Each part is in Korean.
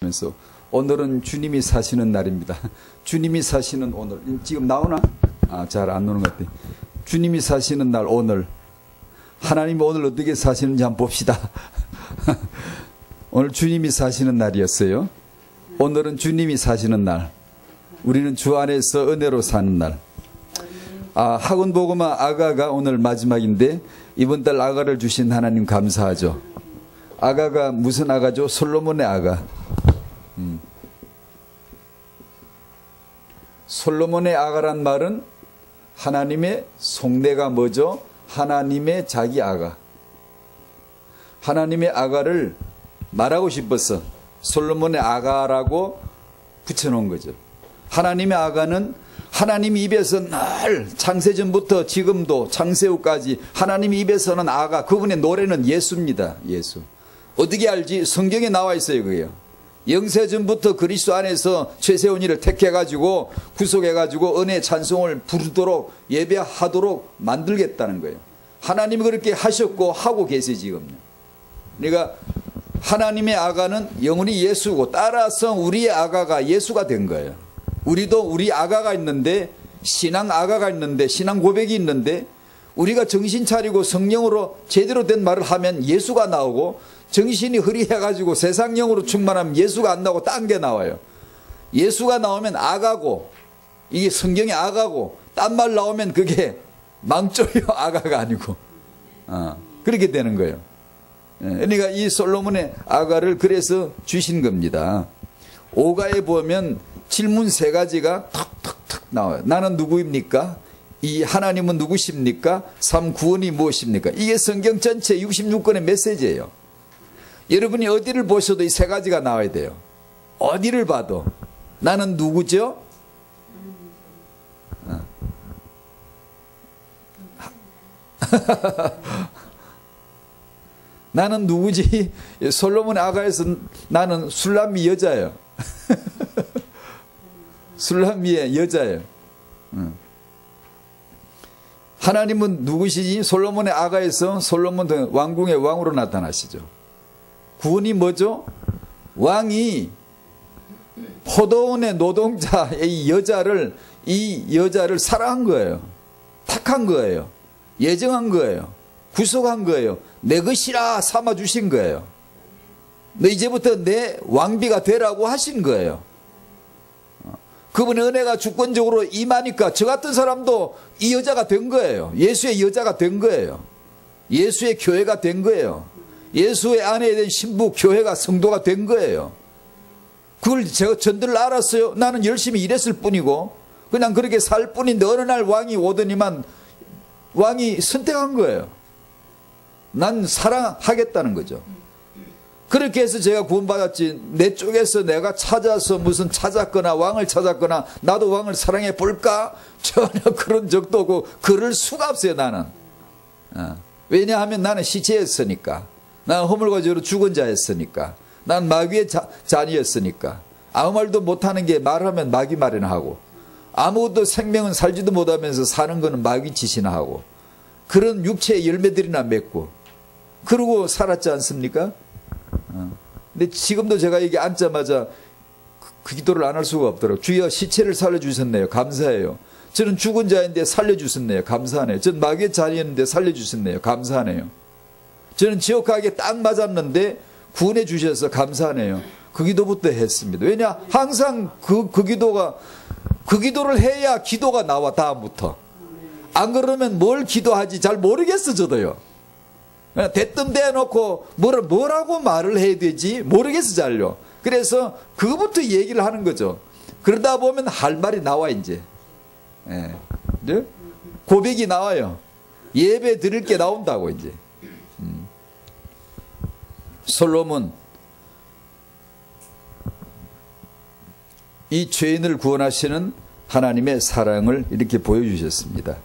면서 오늘은 주님이 사시는 날입니다. 주님이 사시는 오늘. 지금 나오나? 잘 안 나오는 것 같아요. 주님이 사시는 날 오늘. 하나님이 오늘 어떻게 사시는지 한번 봅시다. 오늘 주님이 사시는 날이었어요. 오늘은 주님이 사시는 날. 우리는 주 안에서 은혜로 사는 날. 학원보고마 아가가 오늘 마지막인데 이번 달 아가를 주신 하나님 감사하죠. 아가가 무슨 아가죠? 솔로몬의 아가. 솔로몬의 아가란 말은 하나님의 속내가 뭐죠? 하나님의 자기 아가. 하나님의 아가를 말하고 싶어서 솔로몬의 아가라고 붙여놓은 거죠. 하나님의 아가는 하나님 입에서 늘 창세전부터 지금도 창세후까지 하나님 입에서는 아가, 그분의 노래는 예수입니다. 예수. 어떻게 알지? 성경에 나와 있어요. 그게요. 영세전부터 그리스도 안에서 최세원이를 택해가지고 구속해가지고 은혜 찬송을 부르도록 예배하도록 만들겠다는 거예요. 하나님이 그렇게 하셨고 하고 계세요. 지금요. 그러니까 하나님의 아가는 영원히 예수고, 따라서 우리의 아가가 예수가 된 거예요. 우리도 우리 아가가 있는데, 신앙 아가가 있는데, 신앙 고백이 있는데, 우리가 정신 차리고 성령으로 제대로 된 말을 하면 예수가 나오고, 정신이 흐리해가지고 세상령으로 충만하면 예수가 안 나오고 딴 게 나와요. 예수가 나오면 아가고, 이게 성경의 아가고, 딴 말 나오면 그게 망조요 아가가 아니고 그렇게 되는 거예요. 그러니까 이 솔로몬의 아가를 그래서 주신 겁니다. 오가에 보면 질문 3가지가 턱턱턱 나와요. 나는 누구입니까? 이 하나님은 누구십니까? 3. 구원이 무엇입니까? 이게 성경 전체 66권의 메시지예요. 여러분이 어디를 보셔도 이 3가지가 나와야 돼요. 어디를 봐도 나는 누구죠? 나는 누구지? 솔로몬의 아가에서 나는 술람미 여자예요. 술람미의 여자예요. 하나님은 누구시지? 솔로몬의 아가에서 솔로몬 왕궁의 왕으로 나타나시죠. 구원이 뭐죠? 왕이 포도원의 노동자의 이 여자를 사랑한 거예요. 택한 거예요. 예정한 거예요. 구속한 거예요. 내 것이라 삼아주신 거예요. 너 이제부터 내 왕비가 되라고 하신 거예요. 그분의 은혜가 주권적으로 임하니까 저 같은 사람도 이 여자가 된 거예요. 예수의 여자가 된 거예요. 예수의 교회가 된 거예요. 예수의 아내에 대한 신부 교회가 성도가 된 거예요. 그걸 제가 전들 알았어요. 나는 열심히 일했을 뿐이고 그냥 그렇게 살 뿐인데 어느 날 왕이 오더니만 왕이 선택한 거예요. 난 사랑하겠다는 거죠. 그렇게 해서 제가 구원받았지, 내 쪽에서 내가 찾아서 무슨 찾았거나 왕을 찾았거나 나도 왕을 사랑해 볼까? 전혀 그런 적도 없고 그럴 수가 없어요. 나는. 왜냐하면 나는 시체였으니까. 나는 허물과지로 죽은 자였으니까. 난 마귀의 자녀였으니까. 아무 말도 못하는 게 말하면 마귀 말이나 하고, 아무것도 생명은 살지도 못하면서 사는 거는 마귀 짓이나 하고, 그런 육체의 열매들이나 맺고 그러고 살았지 않습니까? 근데 지금도 제가 여기 앉자마자 그 기도를 안 할 수가 없더라고요. 주여 시체를 살려주셨네요. 감사해요. 저는 죽은 자인데 살려주셨네요. 감사하네요. 전 마귀의 자녀였는데 살려주셨네요. 감사하네요. 저는 지옥하게 딱 맞았는데 구원해 주셔서 감사하네요. 그 기도부터 했습니다. 왜냐? 항상 그 기도를 해야 기도가 나와. 다음부터 안 그러면 뭘 기도하지 잘 모르겠어. 저도요. 대뜸 대놓고 뭐라고 말을 해야 되지 모르겠어. 잘요. 그래서 그거부터 얘기를 하는 거죠. 그러다 보면 할 말이 나와. 이제 고백이 나와요. 예배 드릴 게 나온다고. 이제 솔로몬, 이 죄인을 구원하시는 하나님의 사랑을 이렇게 보여주셨습니다.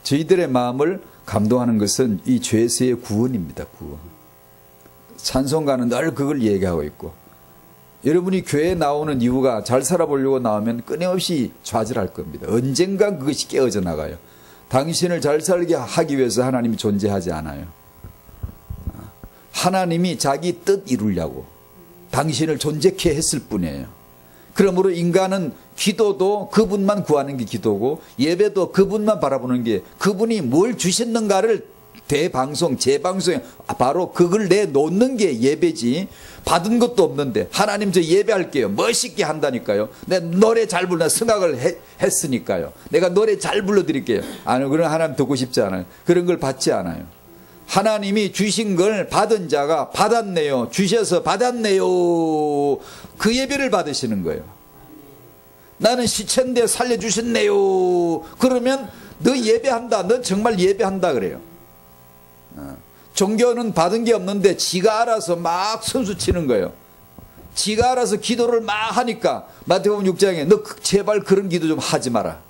저희들의 마음을 감동하는 것은 이 죄에서의 구원입니다. 구원. 찬송가는 늘 그걸 얘기하고 있고, 여러분이 교회에 나오는 이유가 잘 살아보려고 나오면 끊임없이 좌절할 겁니다. 언젠간 그것이 깨어져 나가요. 당신을 잘 살게 하기 위해서 하나님이 존재하지 않아요. 하나님이 자기 뜻 이루려고, 당신을 존재케 했을 뿐이에요. 그러므로 인간은 기도도 그분만 구하는 게 기도고 예배도 그분만 바라보는 게 그분이 뭘 주셨는가를 대방송, 재방송에 바로 그걸 내놓는 게 예배지 받은 것도 없는데 하나님 저 예배할게요. 멋있게 한다니까요. 내가 노래 잘 불러 승악을 했으니까요. 내가 노래 잘 불러드릴게요. 아니요. 그런 하나님 듣고 싶지 않아요. 그런 걸 받지 않아요. 하나님이 주신 걸 받은 자가 받았네요. 주셔서 받았네요. 그 예배를 받으시는 거예요. 나는 시체인데 살려주셨네요. 그러면 너 예배한다. 너 정말 예배한다 그래요. 종교는 받은 게 없는데 지가 알아서 막 선수 치는 거예요. 지가 알아서 기도를 막 하니까 마태복음 6장에 너 제발 그런 기도 좀 하지 마라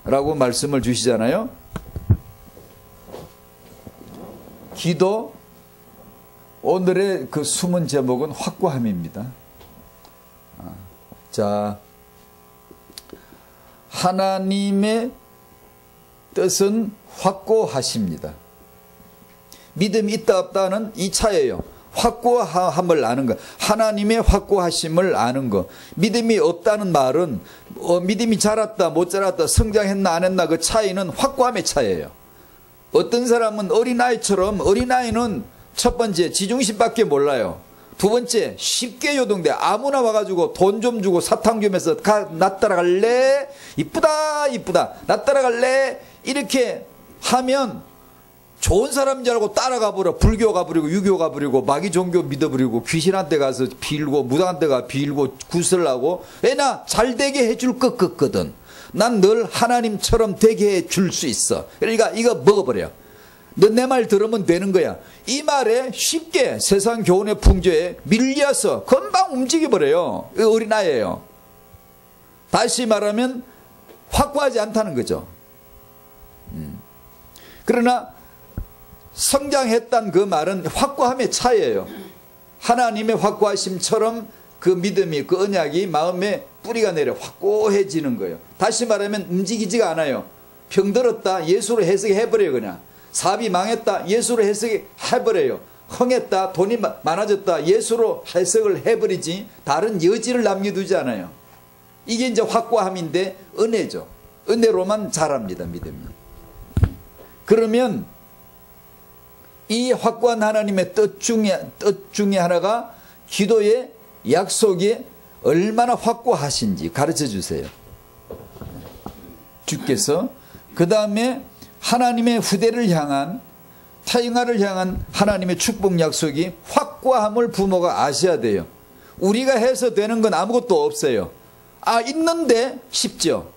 라고 말씀을 주시잖아요. 기도 오늘의 그 숨은 제목은 확고함입니다. 자, 하나님의 뜻은 확고하십니다. 믿음이 있다 없다는 이 차예요. 확고함을 아는 것, 하나님의 확고하심을 아는 것. 믿음이 없다는 말은 믿음이 자랐다 못 자랐다 성장했나 안 했나 그 차이는 확고함의 차이예요. 어떤 사람은 어린아이처럼 어린아이는 첫 번째 지중심밖에 몰라요. 두 번째 쉽게 요동돼. 아무나 와가지고 돈 좀 주고 사탕 좀 해서 나 따라갈래? 이쁘다 이쁘다 나 따라갈래? 이렇게 하면 좋은 사람인 줄 알고 따라가 버려. 불교 가버리고 유교 가버리고 마귀 종교 믿어버리고 귀신한테 가서 빌고 무당한테 가 빌고 구슬하고 왜 나 잘되게 해줄 것 같거든. 난 늘 하나님처럼 되게 해줄 수 있어. 그러니까 이거 먹어버려. 너 내 말 들으면 되는 거야. 이 말에 쉽게 세상 교훈의 풍조에 밀려서 금방 움직여버려요. 어린아이예요. 다시 말하면 확고하지 않다는 거죠. 그러나 성장했다는 그 말은 확고함의 차이예요. 하나님의 확고하심처럼 그 믿음이 그 언약이 마음에 뿌리가 내려 확고해지는 거예요. 다시 말하면 움직이지가 않아요. 병들었다 예수로 해석해버려요. 그냥 사업이 망했다 예수로 해석해버려요. 흥했다 돈이 많아졌다 예수로 해석을 해버리지 다른 여지를 남겨두지 않아요. 이게 이제 확고함인데 은혜죠. 은혜로만 자랍니다. 믿음이. 그러면 이 확고한 하나님의 뜻 중에 하나가 기도의 약속이 얼마나 확고하신지 가르쳐 주세요. 주께서 그 다음에 하나님의 후대를 향한 타인화를 향한 하나님의 축복 약속이 확고함을 부모가 아셔야 돼요. 우리가 해서 되는 건 아무것도 없어요. 아 있는데 쉽죠.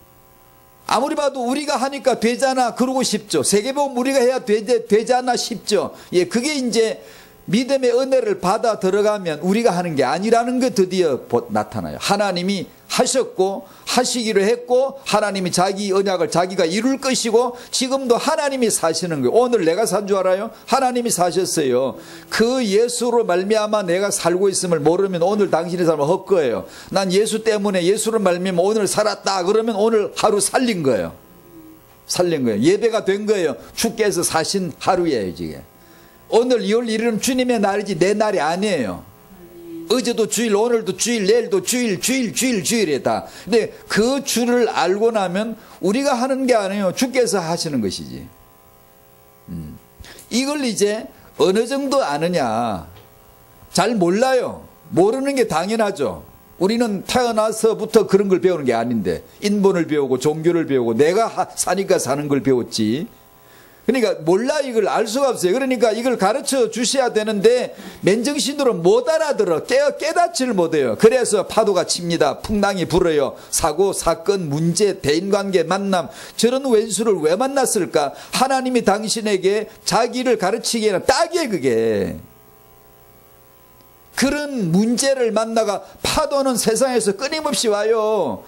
아무리 봐도 우리가 하니까 되잖아 그러고 싶죠. 세계보험 우리가 해야 되잖아 싶죠. 예, 그게 이제 믿음의 은혜를 받아 들어가면 우리가 하는 게 아니라는 게 드디어 나타나요. 하나님이 하셨고 하시기로 했고 하나님이 자기 언약을 자기가 이룰 것이고 지금도 하나님이 사시는 거예요. 오늘 내가 산 줄 알아요? 하나님이 사셨어요. 그 예수로 말미암아 내가 살고 있음을 모르면 오늘 당신의 삶은 헛거예요. 난 예수 때문에 예수로 말미암아 오늘 살았다 그러면 오늘 하루 살린 거예요. 살린 거예요. 예배가 된 거예요. 주께서 사신 하루예요. 지금 오늘 2월 1일은 주님의 날이지 내 날이 아니에요. 어제도 주일, 오늘도 주일, 내일도 주일이다. 근데 그 주를 알고 나면 우리가 하는 게 아니에요. 주께서 하시는 것이지. 이걸 이제 어느 정도 아느냐. 잘 몰라요. 모르는 게 당연하죠. 우리는 태어나서부터 그런 걸 배우는 게 아닌데 인본을 배우고 종교를 배우고 내가 사니까 사는 걸 배웠지. 그러니까 몰라 이걸 알 수가 없어요. 그러니까 이걸 가르쳐 주셔야 되는데 맨정신으로 못 알아들어. 깨닫지를 못해요. 그래서 파도가 칩니다. 풍랑이 불어요. 사고, 사건, 문제, 대인관계, 만남. 저런 왼수를 왜 만났을까? 하나님이 당신에게 자기를 가르치기에는 딱이에요. 그게. 그런 문제를 만나가 파도는 세상에서 끊임없이 와요.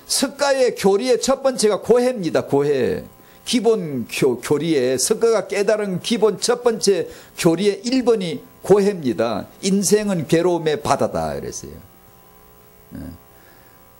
석가의 교리의 첫 번째가 고해입니다. 고해. 기본 교리에 석가가 깨달은 기본 첫 번째 교리의 1번이 고해입니다. 인생은 괴로움의 바다다 그랬어요.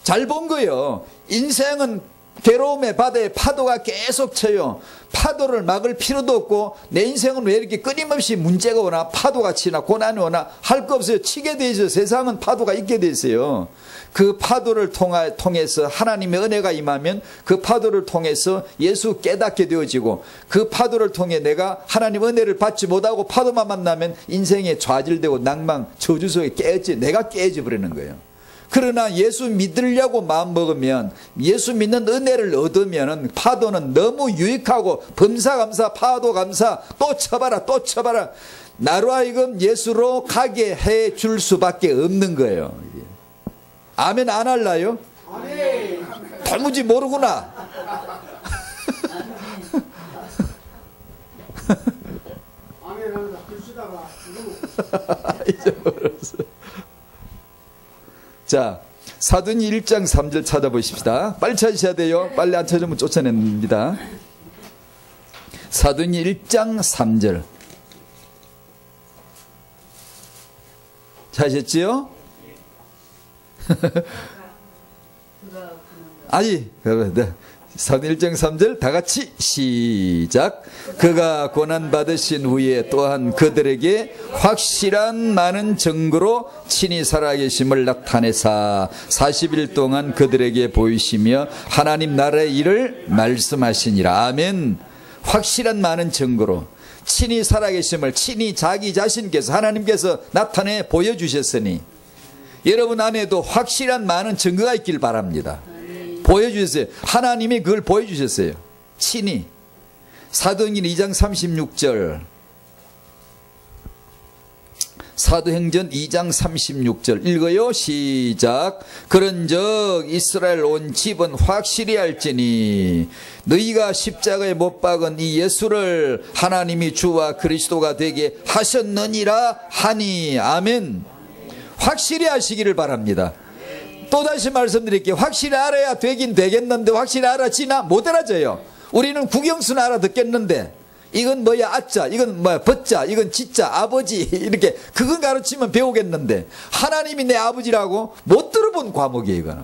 잘 본 거예요. 인생은 괴로움의 바다에 파도가 계속 쳐요. 파도를 막을 필요도 없고 내 인생은 왜 이렇게 끊임없이 문제가 오나 파도가 치나 고난이 오나 할 거 없어요. 치게 돼 있어요. 세상은 파도가 있게 돼 있어요. 그 파도를 통해서 하나님의 은혜가 임하면 그 파도를 통해서 예수 깨닫게 되어지고 그 파도를 통해 내가 하나님 은혜를 받지 못하고 파도만 만나면 인생에 좌절되고 낭망 저주 속에 내가 깨져 버리는 거예요. 그러나 예수 믿으려고 마음먹으면 예수 믿는 은혜를 얻으면 파도는 너무 유익하고 범사감사 파도감사 또 쳐봐라 또 쳐봐라 나로 하여금 예수로 가게 해줄 수밖에 없는 거예요. 아멘 안 할라요? 아멘. 도무지 모르구나. 아멘 하면서 글쓰다가 잊어버렸어. 자, 사도행전 1장 3절 찾아보십시다. 빨리 찾으셔야 돼요. 빨리 안 찾으면 쫓아냅니다. 사도행전 1장 3절. 찾으셨지요? 아니, 네. 사도행전 1장 3절 다 같이 시작. 그가 고난받으신 후에 또한 그들에게 확실한 많은 증거로 친히 살아계심을 나타내사 40일 동안 그들에게 보이시며 하나님 나라의 일을 말씀하시니라. 아멘. 확실한 많은 증거로 친히 살아계심을 친히 자기 자신께서 하나님께서 나타내 보여주셨으니 여러분 안에도 확실한 많은 증거가 있길 바랍니다. 보여주셨어요. 하나님이 그걸 보여주셨어요. 친히. 사도행전 2장 36절. 사도행전 2장 36절 읽어요. 시작. 그런즉 이스라엘 온 집은 확실히 알지니 너희가 십자가에 못 박은 이 예수를 하나님이 주와 그리스도가 되게 하셨느니라 하니. 아멘. 확실히 하시기를 바랍니다. 또다시 말씀드릴게요. 확실히 알아야 되긴 되겠는데 확실히 알아지나 못 알아져요. 우리는 국영수는 알아듣겠는데 이건 뭐야 아자, 이건 뭐야 벗자, 이건 지자, 아버지 이렇게 그건 가르치면 배우겠는데 하나님이 내 아버지라고 못 들어본 과목이에요. 이거는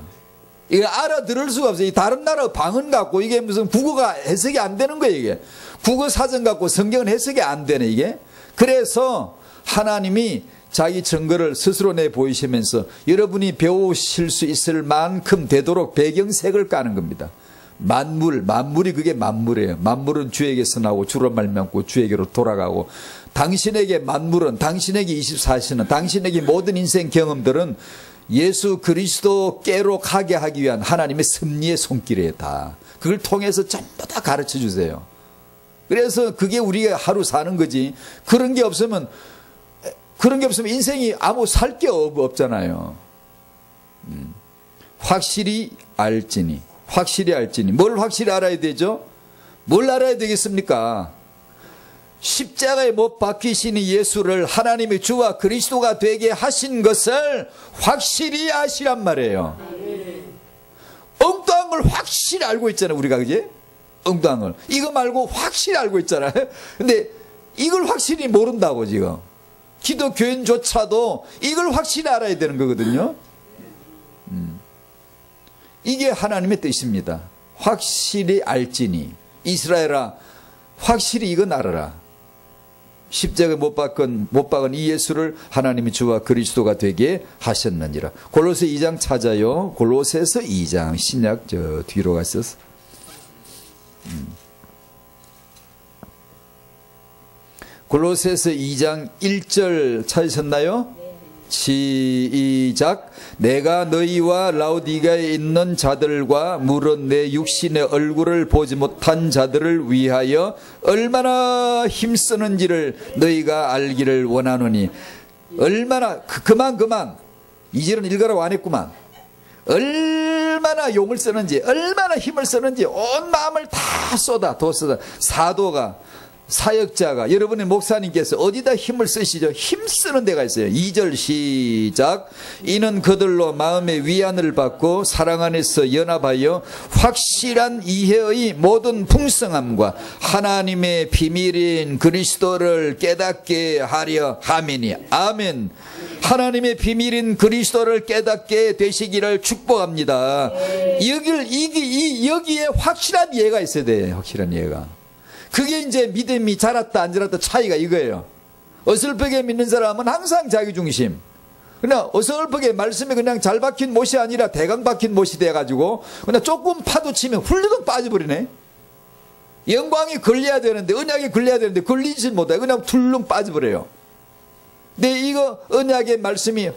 이거 알아들을 수가 없어요. 다른 나라 방언 갖고 이게 무슨 국어가 해석이 안 되는 거예요. 이게 국어 사전 갖고 성경은 해석이 안 되네 이게. 그래서 하나님이 자기 증거를 스스로 내보이시면서 여러분이 배우실 수 있을 만큼 되도록 배경색을 까는 겁니다. 만물이 그게 만물이에요. 만물은 주에게서 나오고 주로 말미암고 주에게로 돌아가고 당신에게 만물은 당신에게 24시는 당신에게 모든 인생 경험들은 예수 그리스도께로 가게 하기 위한 하나님의 섭리의 손길이에요. 다 그걸 통해서 전부 다 가르쳐 주세요. 그래서 그게 우리가 하루 사는 거지. 그런 게 없으면 인생이 아무 살 게 없잖아요. 확실히 알지니. 뭘 확실히 알아야 되죠? 뭘 알아야 되겠습니까? 십자가에 못 박히시는 예수를 하나님의 주와 그리스도가 되게 하신 것을 확실히 아시란 말이에요. 엉뚱한 걸 확실히 알고 있잖아요. 우리가 그지? 엉뚱한 걸. 이거 말고 확실히 알고 있잖아요. 근데 이걸 확실히 모른다고 지금. 기독교인조차도 이걸 확실히 알아야 되는 거거든요. 이게 하나님의 뜻입니다. 확실히 알지니 이스라엘아 확실히 이건 알아라. 십자가에 못 박은 이 예수를 하나님이 주와 그리스도가 되게 하셨느니라. 골로새 2장 찾아요. 골로새서 2장 신약 저 뒤로 갔었어. 골로새서 2장 1절 찾으셨나요? 시작. 내가 너희와 라오디가에 있는 자들과 물은 내 육신의 얼굴을 보지 못한 자들을 위하여 얼마나 힘쓰는지를 너희가 알기를 원하노니. 얼마나 그만 2절은 읽으라고 안 했구만. 얼마나 용을 쓰는지 얼마나 힘을 쓰는지 온 마음을 다 쏟아 사도가 사역자가 여러분의 목사님께서 어디다 힘을 쓰시죠? 힘쓰는 데가 있어요. 2절 시작. 이는 그들로 마음의 위안을 받고 사랑 안에서 연합하여 확실한 이해의 모든 풍성함과 하나님의 비밀인 그리스도를 깨닫게 하려 함이니. 아멘. 하나님의 비밀인 그리스도를 깨닫게 되시기를 축복합니다. 여기에 확실한 이해가 있어야 돼요. 확실한 이해가. 그게 이제 믿음이 자랐다 안 자랐다 차이가 이거예요. 어설프게 믿는 사람은 항상 자기중심. 그냥 어설프게 말씀이 그냥 잘 박힌 못이 아니라 대강 박힌 못이 돼가지고 그냥 조금 파도 치면 훌르덩 빠져버리네. 영광이 걸려야 되는데, 언약이 걸려야 되는데 걸리지 못해. 그냥 툴lum 빠져버려요. 근데 이거 언약의 말씀이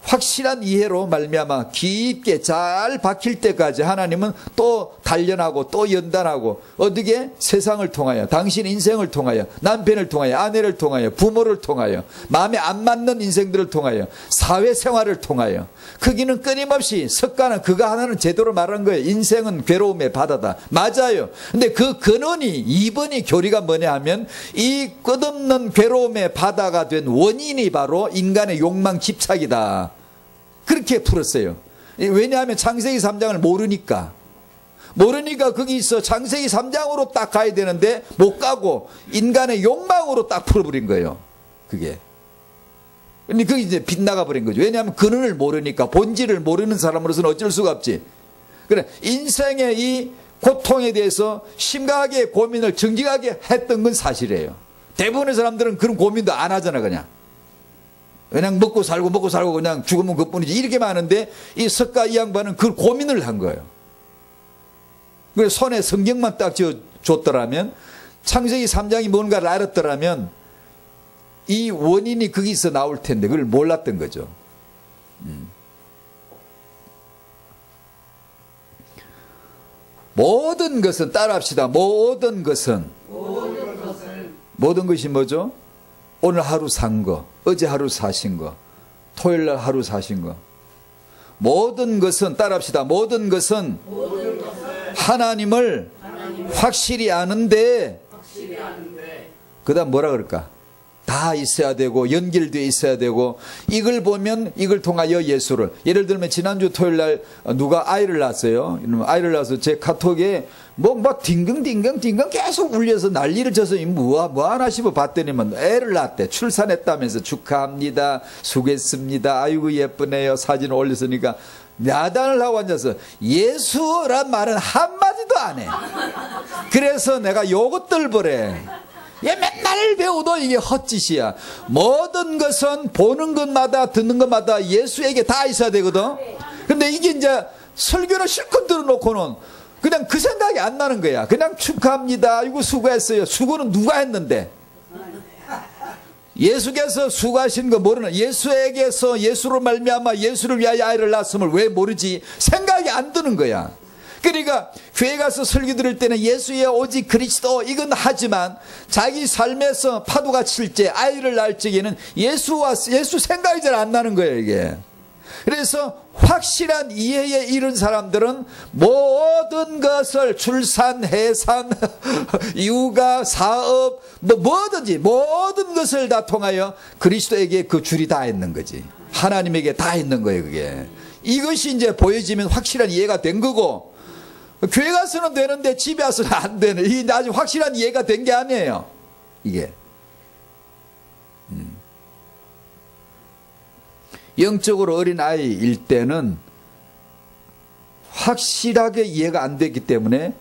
확실한 이해로 말미암아 깊게 잘 박힐 때까지 하나님은 또 단련하고 또 연단하고, 어떻게? 세상을 통하여, 당신 인생을 통하여, 남편을 통하여, 아내를 통하여, 부모를 통하여, 마음에 안 맞는 인생들을 통하여, 사회생활을 통하여. 거기는 끊임없이 석가는 그거 하나는 제대로 말한 거예요. 인생은 괴로움의 바다다. 맞아요. 근데 그 근원이 2번이 교리가 뭐냐 하면, 이 끝없는 괴로움의 바다가 된 원인이 바로 인간의 욕망 집착이다. 그렇게 풀었어요. 왜냐하면 창세기 3장을 모르니까 거기서 창세기 3장으로 딱 가야 되는데 못 가고 인간의 욕망으로 딱 풀어버린 거예요. 그게. 근데 그게 이제 빗나가 버린 거죠. 왜냐하면 근원을 모르니까, 본질을 모르는 사람으로서는 어쩔 수가 없지. 그래, 인생의 이 고통에 대해서 심각하게 고민을 정직하게 했던 건 사실이에요. 대부분의 사람들은 그런 고민도 안 하잖아. 그냥 먹고 살고 그냥 죽으면 그뿐이지, 이렇게 많은데 이 석가 이 양반은 그 고민을 한 거예요. 그래서 손에 성경만 딱 쥐어줬더라면, 창세기 3장이 뭔가를 알았더라면 이 원인이 거기서 나올 텐데 그걸 몰랐던 거죠. 모든 것은 따라합시다. 모든 것이 뭐죠? 오늘 하루 산 거, 어제 하루 사신 거, 토요일 날 하루 사신 거. 모든 것은, 따라합시다. 모든 것은 하나님을 확실히 아는데, 그 다음 뭐라 그럴까? 다 있어야 되고 연결되어 있어야 되고, 이걸 보면 이걸 통하여 예수를, 예를 들면 지난주 토요일 날 누가 아이를 낳았어요. 아이를 낳아서 제 카톡에 막 딩긍 계속 울려서 난리를 쳐서 뭐 하나 싶어 봤더니만 애를 낳았대. 출산했다면서 축하합니다, 수고했습니다, 아이고 예쁘네요, 사진을 올렸으니까 야단을 하고 앉아서 예수란 말은 한마디도 안 해. 그래서 내가 요것들 보래. 얘 맨날 배워도 이게 헛짓이야. 모든 것은 보는 것마다 듣는 것마다 예수에게 다 있어야 되거든. 근데 이게 이제 설교를 실컷 들어놓고는 그냥 그 생각이 안 나는 거야. 그냥 축하합니다, 아이고 수고했어요. 수고는 누가 했는데? 예수께서 수고하신 거 모르는, 예수에게서 예수로 말미암아 예수를 위하여 아이를 낳았음을 왜 모르지? 생각이 안 드는 거야. 그러니까 교회 가서 설교 들을 때는 예수의 오직 그리스도 이건 하지만, 자기 삶에서 파도가 칠 때, 아이를 낳을 적에는 예수 생각이 잘 안 나는 거예요, 이게. 그래서 확실한 이해에 이른 사람들은 모든 것을, 출산, 해산, 육아, 사업, 뭐든지 모든 것을 다 통하여 그리스도에게 그 줄이 다 있는 거지. 하나님에게 다 있는 거예요, 그게. 이것이 이제 보여지면 확실한 이해가 된 거고, 교회 가서는 되는데 집에 와서는 안 되네. 이게 아주 확실한 이해가 된 게 아니에요, 이게. 영적으로 어린 아이일 때는 확실하게 이해가 안 되기 때문에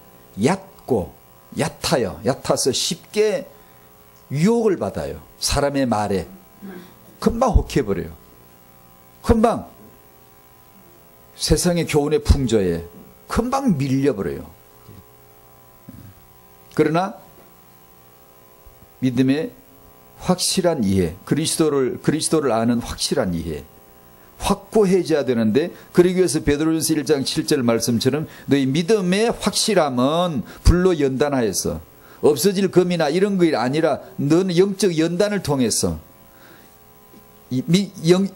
얕아서 쉽게 유혹을 받아요. 사람의 말에 금방 혹해버려요. 금방 세상의 교훈의 풍조에 금방 밀려버려요. 그러나 믿음의 확실한 이해, 그리스도를 아는 확실한 이해, 확고해져야 되는데, 그러기 위해서 베드로전서 1장 7절 말씀처럼 너희 믿음의 확실함은 불로 연단하여서, 없어질 검이나 이런 게 아니라 너는 영적 연단을 통해서,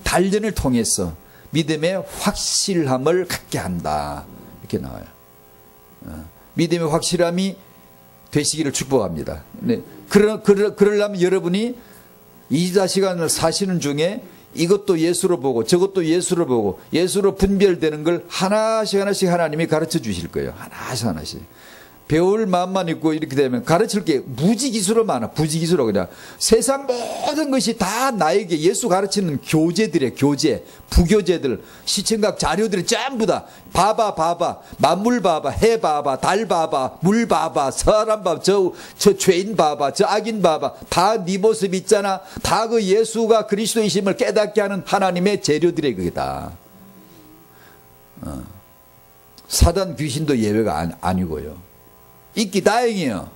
단련을 통해서 믿음의 확실함을 갖게 한다, 이렇게 나와요. 믿음의 확실함이 되시기를 축복합니다. 네. 그러려면 여러분이 24시간을 사시는 중에 이것도 예수로 보고 저것도 예수로 보고 예수로 분별되는 걸 하나씩 하나님이 가르쳐 주실 거예요. 하나씩. 배울 마음만 있고 이렇게 되면 가르칠 게 무지기수로 많아. 부지기수로 그냥. 세상 모든 것이 다 나에게 예수 가르치는 교재들이에요. 교재, 부교재들, 시청각 자료들이 전부 다 봐봐. 만물 봐봐, 해 봐봐, 달 봐봐, 물 봐봐, 사람 봐봐, 저 죄인 봐봐, 저 악인 봐봐. 다 네 모습 있잖아. 다 그 예수가 그리스도이심을 깨닫게 하는 하나님의 재료들이 그게 다. 사단 귀신도 예외가 아니고요. 있기 다행이에요.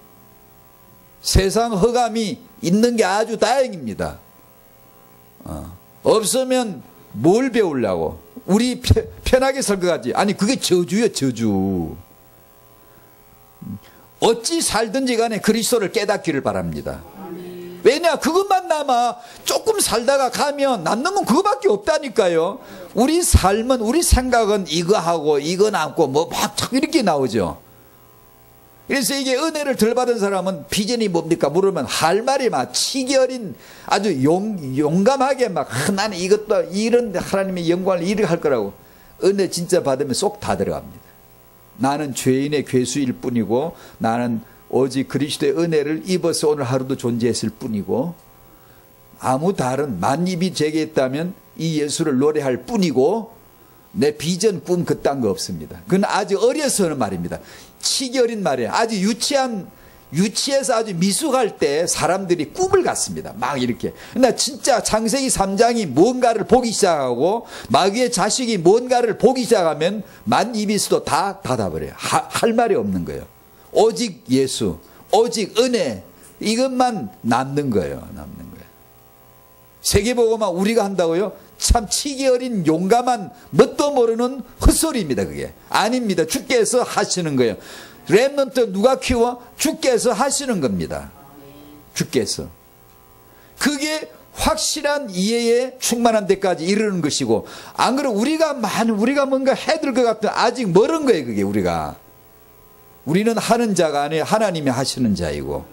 세상 허감이 있는 게 아주 다행입니다. 없으면 뭘 배우려고? 우리 편하게 살 것 같지? 아니 그게 저주예요. 저주. 어찌 살든지 간에 그리스도를 깨닫기를 바랍니다. 왜냐? 그것만 남아. 조금 살다가 가면 남는 건 그거밖에 없다니까요. 우리 삶은, 우리 생각은 이거 하고 이거 남고 뭐 막 자꾸 이렇게 나오죠. 그래서 이게 은혜를 덜 받은 사람은 비전이 뭡니까? 물으면 할 말이 막 치기 어린 아주 용감하게 막 나는 이것도 이런 하나님의 영광을 이렇게 할 거라고. 은혜 진짜 받으면 쏙 다 들어갑니다. 나는 죄인의 괴수일 뿐이고 나는 오직 그리스도의 은혜를 입어서 오늘 하루도 존재했을 뿐이고 아무 다른 만입이 제게 있다면 이 예수를 노래할 뿐이고 내 비전 꿈 그딴 거 없습니다. 그건 아주 어려서는 말입니다. 치기 어린 말이에요. 아주 유치해서 아주 미숙할 때 사람들이 꿈을 갖습니다. 막 이렇게. 그러나 진짜 창세기 3장이 뭔가를 보기 시작하고 마귀의 자식이 뭔가를 보기 시작하면 만입이 있어도 다 닫아버려요. 할 말이 없는 거예요. 오직 예수, 오직 은혜, 이것만 남는 거예요. 남는 거예요. 세계복음만 우리가 한다고요? 참 치기 어린 용감한 뭣도 모르는 헛소리입니다. 그게 아닙니다. 주께서 하시는 거예요. 렘넌트 누가 키워? 주께서 하시는 겁니다. 주께서. 그게 확실한 이해에 충만한 데까지 이르는 것이고 안 그러면 우리가 뭔가 해들 것 같은 아직 멀은 거예요. 그게 우리는 하는 자가 아니에요. 하나님이 하시는 자이고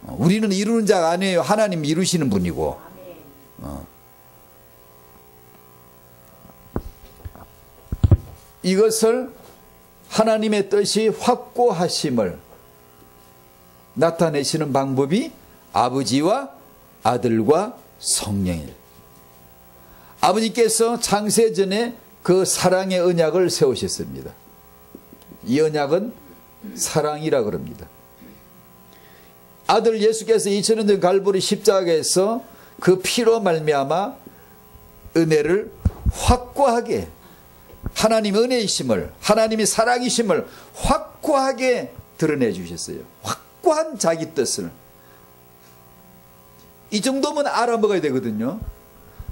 우리는 이루는 자가 아니에요. 하나님이 이루시는 분이고 이것을 하나님의 뜻이 확고하심을 나타내시는 방법이 아버지와 아들과 성령이에요. 아버지께서 창세전에 그 사랑의 언약을 세우셨습니다. 이 언약은 사랑이라 그럽니다. 아들 예수께서 2000년 전 갈보리 십자가에서 그 피로 말미암아 은혜를 확고하게 하나님 은혜이심을 하나님의 사랑이심을 확고하게 드러내 주셨어요. 확고한 자기 뜻을. 이 정도면 알아먹어야 되거든요.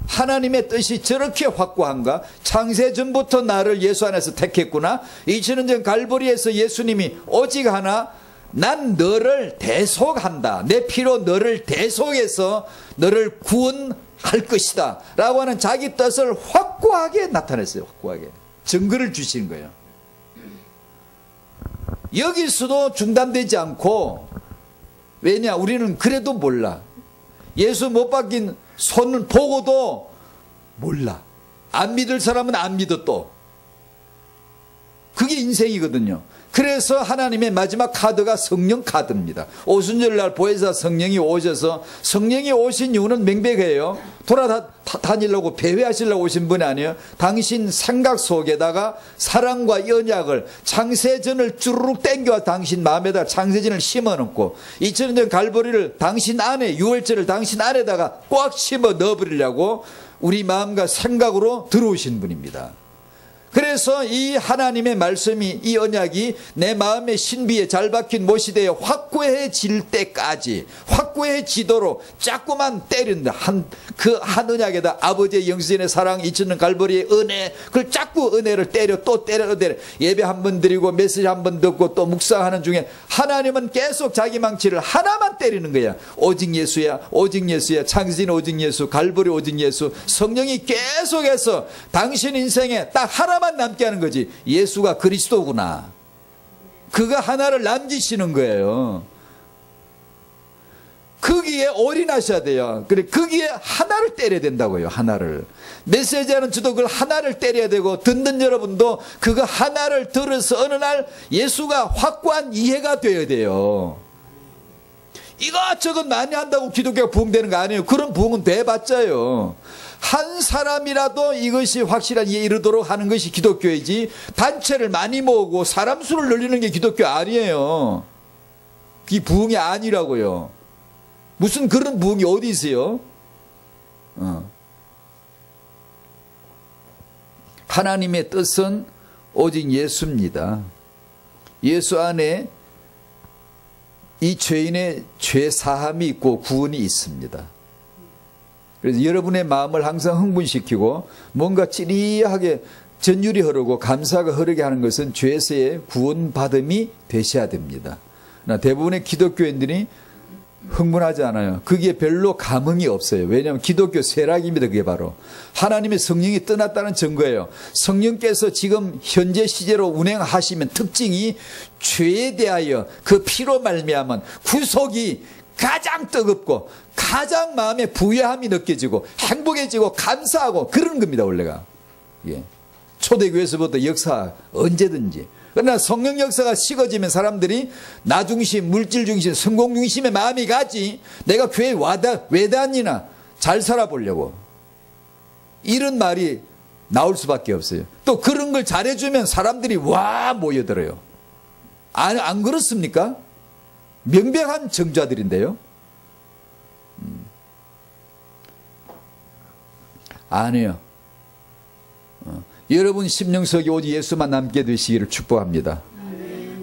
하나님의 뜻이 저렇게 확고한가? 창세전부터 나를 예수 안에서 택했구나. 2000년 전 갈보리에서 예수님이 오직 하나 난 너를 대속한다. 내 피로 너를 대속해서 너를 구원할 것이다 라고 하는 자기 뜻을 확고하게 나타냈어요. 확고하게 증거를 주시는 거예요. 여기서도 중단되지 않고 왜냐? 우리는 그래도 몰라. 예수 못 박힌 손을 보고도 몰라. 안 믿을 사람은 안 믿어 또. 그게 인생이거든요. 그래서 하나님의 마지막 카드가 성령 카드입니다. 오순절날 보혜사 성령이 오셔서 성령이 오신 이유는 명백해요. 돌아다니려고 배회하시려고 오신 분이 아니에요. 당신 생각 속에다가 사랑과 언약을 창세전을 주르륵 땡겨 당신 마음에다 창세전을 심어놓고 2000년 전 갈보리를 당신 안에 유월절을 당신 안에다가 꽉 심어 넣어버리려고 우리 마음과 생각으로 들어오신 분입니다. 그래서 이 하나님의 말씀이 이 언약이 내 마음의 신비에 잘 박힌 못이 되어 확고해질 때까지 확고해지도록 자꾸만 때린다. 그 한 언약에다 아버지의 영생의 사랑 2000년 갈보리의 은혜 그걸 자꾸 은혜를 때려 또 때려 예배 한 번 드리고 메시지 한 번 듣고 또 묵상하는 중에 하나님은 계속 자기 망치를 하나만 때리는 거야. 오직 예수야 오직 예수야 창세전 오직 예수 갈보리 오직 예수 성령이 계속해서 당신 인생에 딱 하나만 남게 하는 거지. 예수가 그리스도구나. 그거 하나를 남기시는 거예요. 거기에 올인하셔야 돼요. 그래, 거기에 하나를 때려야 된다고요. 하나를. 메시지하는 저도 그걸 하나를 때려야 되고, 듣는 여러분도 그거 하나를 들어서 어느 날 예수가 확고한 이해가 되어야 돼요. 이것저것 많이 한다고 기독교가 부흥되는 거 아니에요. 그런 부흥은 돼봤자요. 한 사람이라도 이것이 확실한 이해에 이르도록 하는 것이 기독교이지, 단체를 많이 모으고 사람 수를 늘리는 게 기독교 아니에요. 그게 부흥이 아니라고요. 무슨 그런 부흥이 어디 있어요? 하나님의 뜻은 오직 예수입니다. 예수 안에 이 죄인의 죄 사함이 있고 구원이 있습니다. 그래서 여러분의 마음을 항상 흥분시키고 뭔가 찌리하게 전율이 흐르고 감사가 흐르게 하는 것은 죄에서의 구원받음이 되셔야 됩니다. 대부분의 기독교인들이 흥분하지 않아요. 그게 별로 감흥이 없어요. 왜냐하면 기독교 쇠락입니다. 그게 바로 하나님의 성령이 떠났다는 증거예요. 성령께서 지금 현재 시제로 운행하시면 특징이 죄에 대하여 그 피로 말미암은 구속이 가장 뜨겁고 가장 마음에 부유함이 느껴지고 행복해지고 감사하고 그런 겁니다. 원래가 초대교회에서부터 역사 언제든지. 그러나 성령 역사가 식어지면 사람들이 나 중심, 물질 중심, 성공 중심의 마음이 가지, 내가 교회에 왜 다니나 잘 살아보려고, 이런 말이 나올 수밖에 없어요. 또 그런 걸 잘해주면 사람들이 와 모여들어요. 안 그렇습니까? 명백한 정자들인데요. 아니에요. 여러분 심령속에 오직 예수만 남게 되시기를 축복합니다.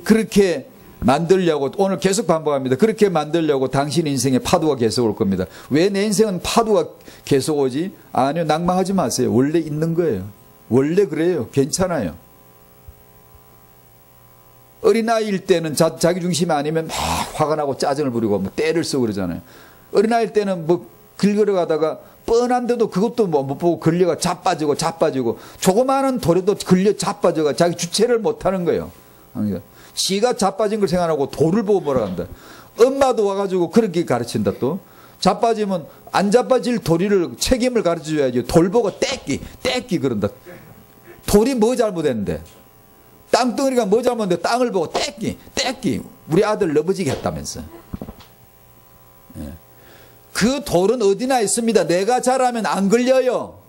그렇게 만들려고, 오늘 계속 반복합니다. 그렇게 만들려고 당신 인생에 파도가 계속 올 겁니다. 왜 내 인생은 파도가 계속 오지? 아니요, 낭망하지 마세요. 원래 있는 거예요. 원래 그래요. 괜찮아요. 어린아이일 때는 자기 중심이 아니면 막 화가 나고 짜증을 부리고 뭐 때를 쓰고 그러잖아요. 어린아이일 때는 뭐 길 걸어가다가 뻔한데도 그것도 뭐 못 보고 걸려가 자빠지고 조그마한 돌에도 걸려 자빠져가 자기 주체를 못하는 거예요. 지가 자빠진 걸 생각하고 돌을 보고 뭐라 한다. 엄마도 와가지고 그렇게 가르친다. 또 자빠지면 안 자빠질 도리를 책임을 가르쳐줘야지. 돌 보고 떼끼 그런다. 돌이 뭐 잘못했는데, 땅덩어리가 뭐 잘못했는데 땅을 보고 떼끼 우리 아들 넘어지게 했다면서. 그 돌은 어디나 있습니다. 내가 잘하면 안 걸려요.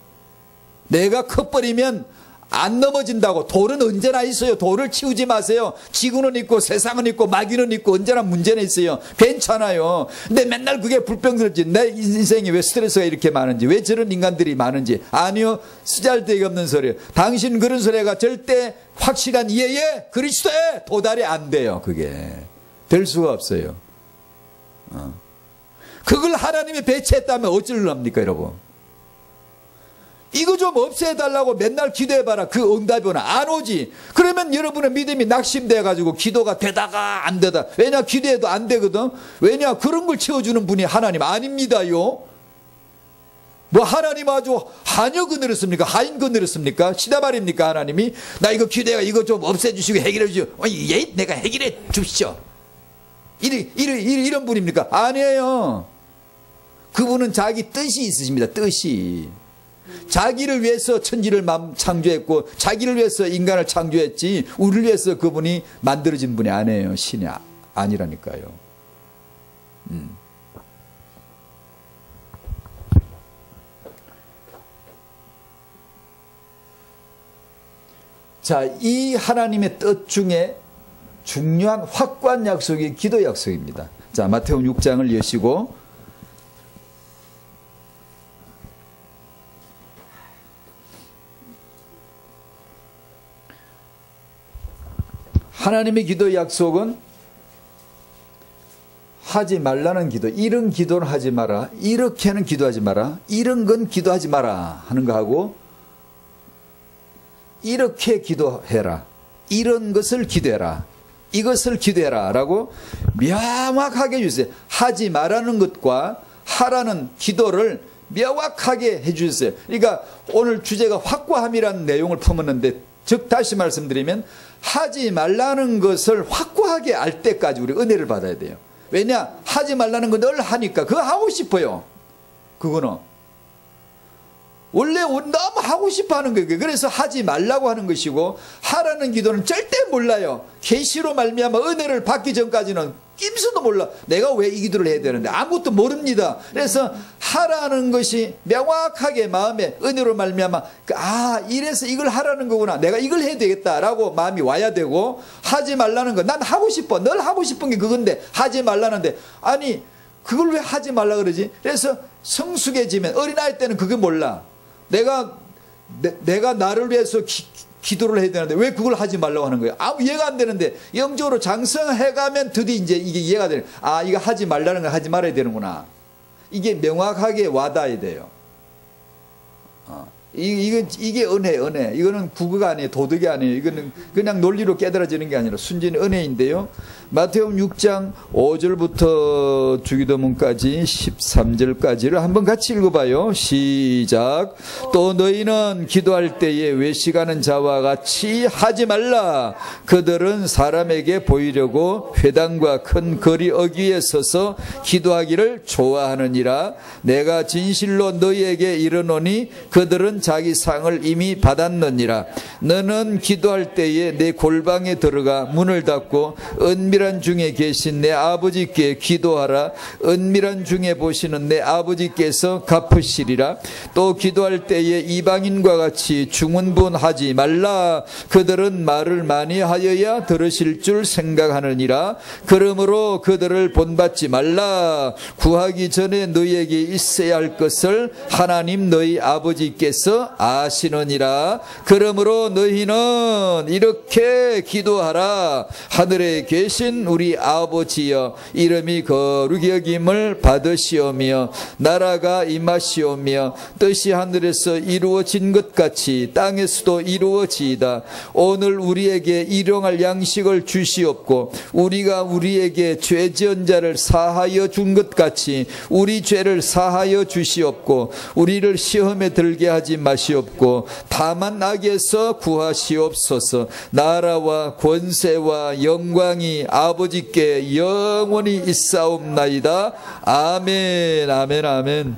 내가 커버리면 안 넘어진다고. 돌은 언제나 있어요. 돌을 치우지 마세요. 지구는 있고 세상은 있고 마귀는 있고 언제나 문제는 있어요. 괜찮아요. 근데 맨날 그게 불평스럽지. 내 인생이 왜 스트레스가 이렇게 많은지, 왜 저런 인간들이 많은지. 아니요, 쓰잘데기 없는 소리예요. 당신 그런 소리가 절대 확실한 이해에 그리스도에 도달이 안 돼요. 그게 될 수가 없어요. 그걸 하나님이 배치했다면 어쩌려합니까 여러분? 이거 좀 없애달라고 맨날 기도해봐라. 그 응답이 오나? 안 오지. 그러면 여러분의 믿음이 낙심돼가지고 기도가 되다가 안 되다. 왜냐? 기도해도 안 되거든. 왜냐? 그런 걸 채워주는 분이 하나님 아닙니다요. 뭐 하나님 아주 한여 건드렸습니까? 하인 건드렸습니까? 시다발입니까? 하나님이 나 이거 기도해가 이거 좀 없애주시고 해결해 주시오. 예, 내가 해결해 주시죠. 이런 분입니까? 아니에요. 그분은 자기 뜻이 있으십니다. 뜻이. 자기를 위해서 천지를 창조했고 자기를 위해서 인간을 창조했지 우리를 위해서 그분이 만들어진 분이 아니에요. 신이 아니라니까요. 자, 이 하나님의 뜻 중에 중요한 확고한 약속이 기도 약속입니다. 자, 마태복음 6장을 여시고 하나님의 기도 약속은 하지 말라는 기도, 이런 기도는 하지 마라, 이렇게는 기도하지 마라, 이런 건 기도하지 마라 하는 거하고 이렇게 기도해라, 이런 것을 기도해라, 이것을 기도해라 라고 명확하게 해주세요. 하지 말라는 것과 하라는 기도를 명확하게 해주셨어요. 그러니까 오늘 주제가 확고함이라는 내용을 품었는데, 즉 다시 말씀드리면 하지 말라는 것을 확고하게 알 때까지 우리 은혜를 받아야 돼요. 왜냐? 하지 말라는 거 늘 하니까. 그거 하고 싶어요. 그거는. 원래 너무 하고 싶어 하는 거예요. 그래서 하지 말라고 하는 것이고, 하라는 기도는 절대 몰라요. 계시로 말미암아 은혜를 받기 전까지는 낌새도 몰라. 내가 왜 이 기도를 해야 되는데 아무것도 모릅니다. 그래서 하라는 것이 명확하게 마음에 은혜로 말미암아 이래서 이걸 하라는 거구나. 내가 이걸 해야 되겠다라고 마음이 와야 되고, 하지 말라는 거 난 하고 싶어. 늘 하고 싶은 게 그건데 하지 말라는데, 아니 그걸 왜 하지 말라 그러지? 그래서 성숙해지면, 어린아이 때는 그게 몰라. 내가 나를 위해서 기도를 해야 되는데 왜 그걸 하지 말라고 하는 거예요? 아무 이해가 안 되는데, 영적으로 장성해가면 드디어 이제 이게 이해가 되는, 이거 하지 말라는 걸 하지 말아야 되는구나. 이게 명확하게 와닿아야 돼요. 이게 은혜. 이거는 국어가 아니에요. 도덕이 아니에요. 이거는 그냥 논리로 깨달아지는 게 아니라 순전히 은혜인데요. 마태복음 6장 5절부터 주기도문까지 13절까지를 한번 같이 읽어봐요. 시작. 또 너희는 기도할 때에 외식하는 자와 같이 하지 말라. 그들은 사람에게 보이려고 회당과 큰 거리 어귀에 서서 기도하기를 좋아하느니라. 내가 진실로 너희에게 이르노니 그들은 자기 상을 이미 받았느니라. 너는 기도할 때에 내 골방에 들어가 문을 닫고 은밀한 중에 계신 내 아버지께 기도하라. 은밀한 중에 보시는 내 아버지께서 갚으시리라. 또 기도할 때에 이방인과 같이 중언부언하지 말라. 그들은 말을 많이 하여야 들으실 줄 생각하느니라. 그러므로 그들을 본받지 말라. 구하기 전에 너희에게 있어야 할 것을 하나님 너희 아버지께서 아시느니라. 그러므로 너희는 이렇게 기도하라. 하늘에 계신 우리 아버지여, 이름이 거룩히 여김을 받으시오며 나라가 임하시오며 뜻이 하늘에서 이루어진 것 같이 땅에서도 이루어지이다. 오늘 우리에게 일용할 양식을 주시옵고 우리가 우리에게 죄 지은 자를 사하여 준 것 같이 우리 죄를 사하여 주시옵고 우리를 시험에 들게 하지 마시옵고 다만 악에서 구하시옵소서. 나라와 권세와 영광이 아버지께 영원히 있사옵나이다. 아멘. 아멘. 아멘.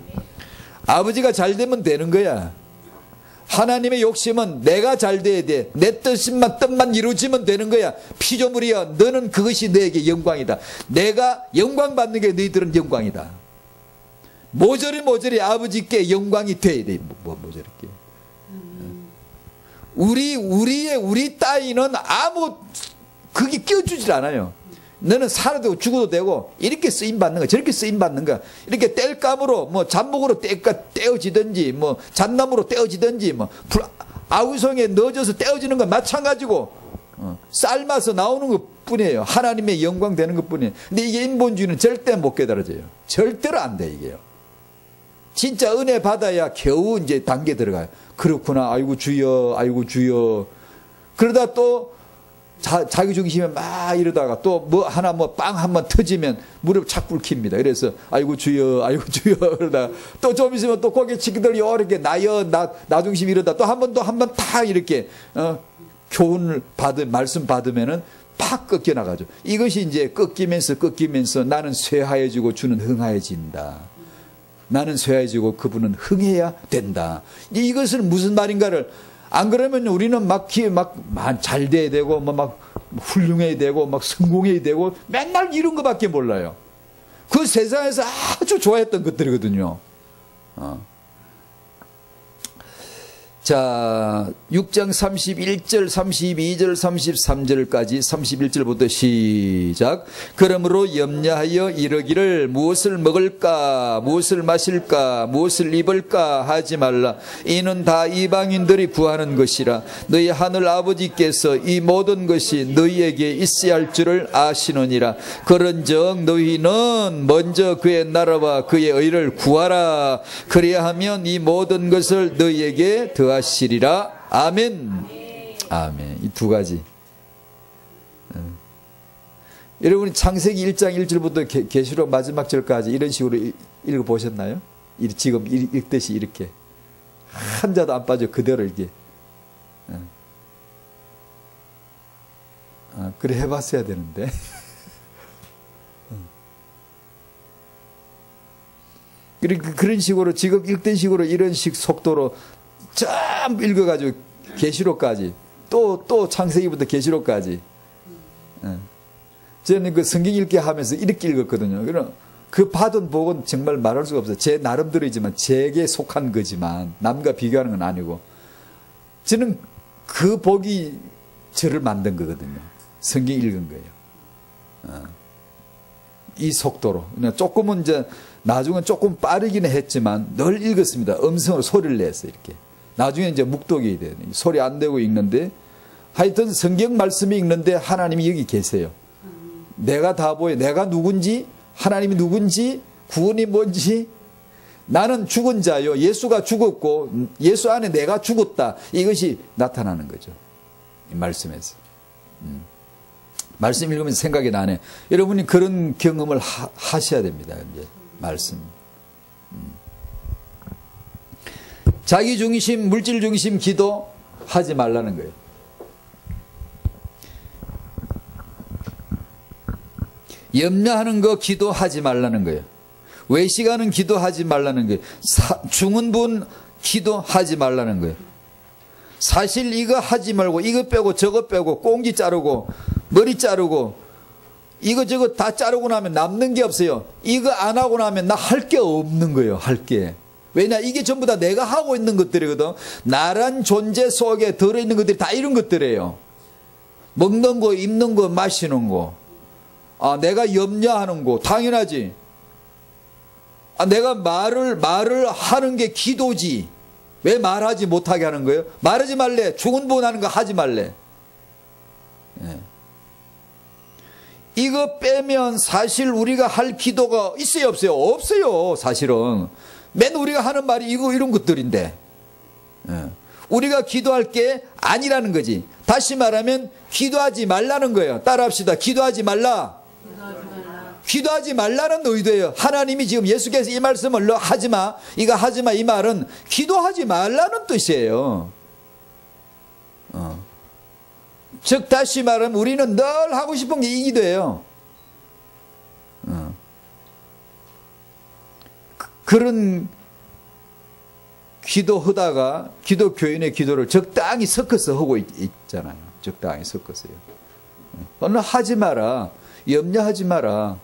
아버지가 잘 되면 되는 거야. 하나님의 욕심은 내가 잘 돼야 돼. 내 뜻만 이루어지면 되는 거야. 피조물이여, 너는 그것이 너에게 영광이다. 내가 영광 받는 게 너희들은 영광이다. 모조리 아버지께 영광이 돼야 돼. 모조리께. 우리 따위는 그게 끼워주질 않아요. 너는 살아도 죽어도 되고 이렇게 쓰임받는 거야, 저렇게 쓰임받는 거야. 이렇게 뗄감으로 잡목으로 떼어지든지 잣나무로 떼어지든지 아우성에 넣어져서 떼어지는 건 마찬가지고 삶아서 나오는 것 뿐이에요. 하나님의 영광 되는 것 뿐이에요. 근데 이게 인본주의는 절대 못 깨달아져요. 절대로 안 돼. 이게요. 진짜 은혜 받아야 겨우 이제 단계 들어가요. 그렇구나. 아이고 주여. 그러다 또 자기 중심에 막 이러다가 또 빵 한번 터지면 무릎 착 꿇힙니다. 그래서 아이고 주여 그러다가 또 좀 있으면 또 고개 치기들 이렇게 나 중심 이러다 또 한 번 탁 이렇게 교훈을 말씀 받으면은 팍 꺾여 나가죠. 이것이 이제 꺾이면서 나는 쇠하여지고 주는 흥하여진다. 나는 쇠하여지고 그분은 흥해야 된다. 이것은 무슨 말인가를 안 그러면 우리는 잘 돼야 되고 막 훌륭해야 되고 막 성공해야 되고 맨날 이런 거밖에 몰라요. 그 세상에서 아주 좋아했던 것들이거든요. 자, 6장 31절, 32절, 33절까지 31절부터 시작. 그러므로 염려하여 이르기를 무엇을 먹을까, 무엇을 마실까, 무엇을 입을까 하지 말라. 이는 다 이방인들이 구하는 것이라. 너희 하늘 아버지께서 이 모든 것이 너희에게 있어야 할 줄을 아시느니라. 그런즉 너희는 먼저 그의 나라와 그의 의를 구하라. 그래야 하면 이 모든 것을 너희에게 더하시리라. 아멘. 아멘. 이 두 가지. 여러분이 창세기 1장 1절부터 계시록 마지막 절까지 이런 식으로 읽어보셨나요? 지금 읽듯이 이렇게 한자도 안 빠져 그대로 이렇게. 그래 해봤어야 되는데. 그런 식으로 지금 읽던 식으로 이런 식 속도로 전부 읽어가지고 계시록까지 또 창세기부터 계시록까지. 저는 그 성경 읽기 하면서 이렇게 읽었거든요. 그럼 그 받은 복은 정말 말할 수가 없어요. 제 나름대로이지만 제게 속한 거지만 남과 비교하는 건 아니고 저는 그 복이 저를 만든 거거든요. 성경 읽은 거예요. 이 속도로. 조금은 이제 나중은 조금 빠르기는 했지만 늘 읽었습니다. 음성으로 소리를 내서 이렇게. 나중에 이제 묵독이 돼요. 소리 안 내고 읽는데 하여튼 성경 말씀이 읽는데 하나님이 여기 계세요. 내가 다 보여. 내가 누군지, 하나님이 누군지, 구원이 뭔지. 나는 죽은 자요. 예수가 죽었고 예수 안에 내가 죽었다. 이것이 나타나는 거죠. 이 말씀에서. 말씀 읽으면서 생각이 나네. 여러분이 그런 경험을 하셔야 됩니다. 이제 말씀. 자기 중심, 물질 중심 기도 하지 말라는 거예요. 염려하는 거 기도하지 말라는 거예요. 외식하는 기도하지 말라는 거예요. 죽은 분 기도하지 말라는 거예요. 사실 이거 하지 말고 이거 빼고 저거 빼고 꽁지 자르고 머리 자르고 이거저거 다 자르고 나면 남는 게 없어요. 이거 안 하고 나면 나 할 게 없는 거예요. 할 게. 왜냐 이게 전부 다 내가 하고 있는 것들이거든. 나란 존재 속에 들어있는 것들이 다 이런 것들이에요. 먹는 거, 입는 거, 마시는 거. 내가 염려하는 거 당연하지. 내가 말을 하는 게 기도지. 왜 말하지 못하게 하는 거예요? 말하지 말래. 죽은 분 하는 거 하지 말래. 예. 이거 빼면 사실 우리가 할 기도가 있어요 없어요? 없어요 사실은. 맨 우리가 하는 말이 이런 것들인데 우리가 기도할 게 아니라는 거지. 다시 말하면 기도하지 말라는 거예요. 따라합시다. 기도하지 말라. 기도하지 말라는 의도예요. 하나님이 지금 예수께서 이 말씀을 너 하지마, 이거 하지마 이 말은 기도하지 말라는 뜻이에요. 즉 다시 말하면 우리는 늘 하고 싶은 게 이 기도예요. 그런 기도하다가 기독교인의 기도를 적당히 섞어서 하고 있잖아요. 적당히 섞었어요. 너는 하지 마라. 염려하지 마라.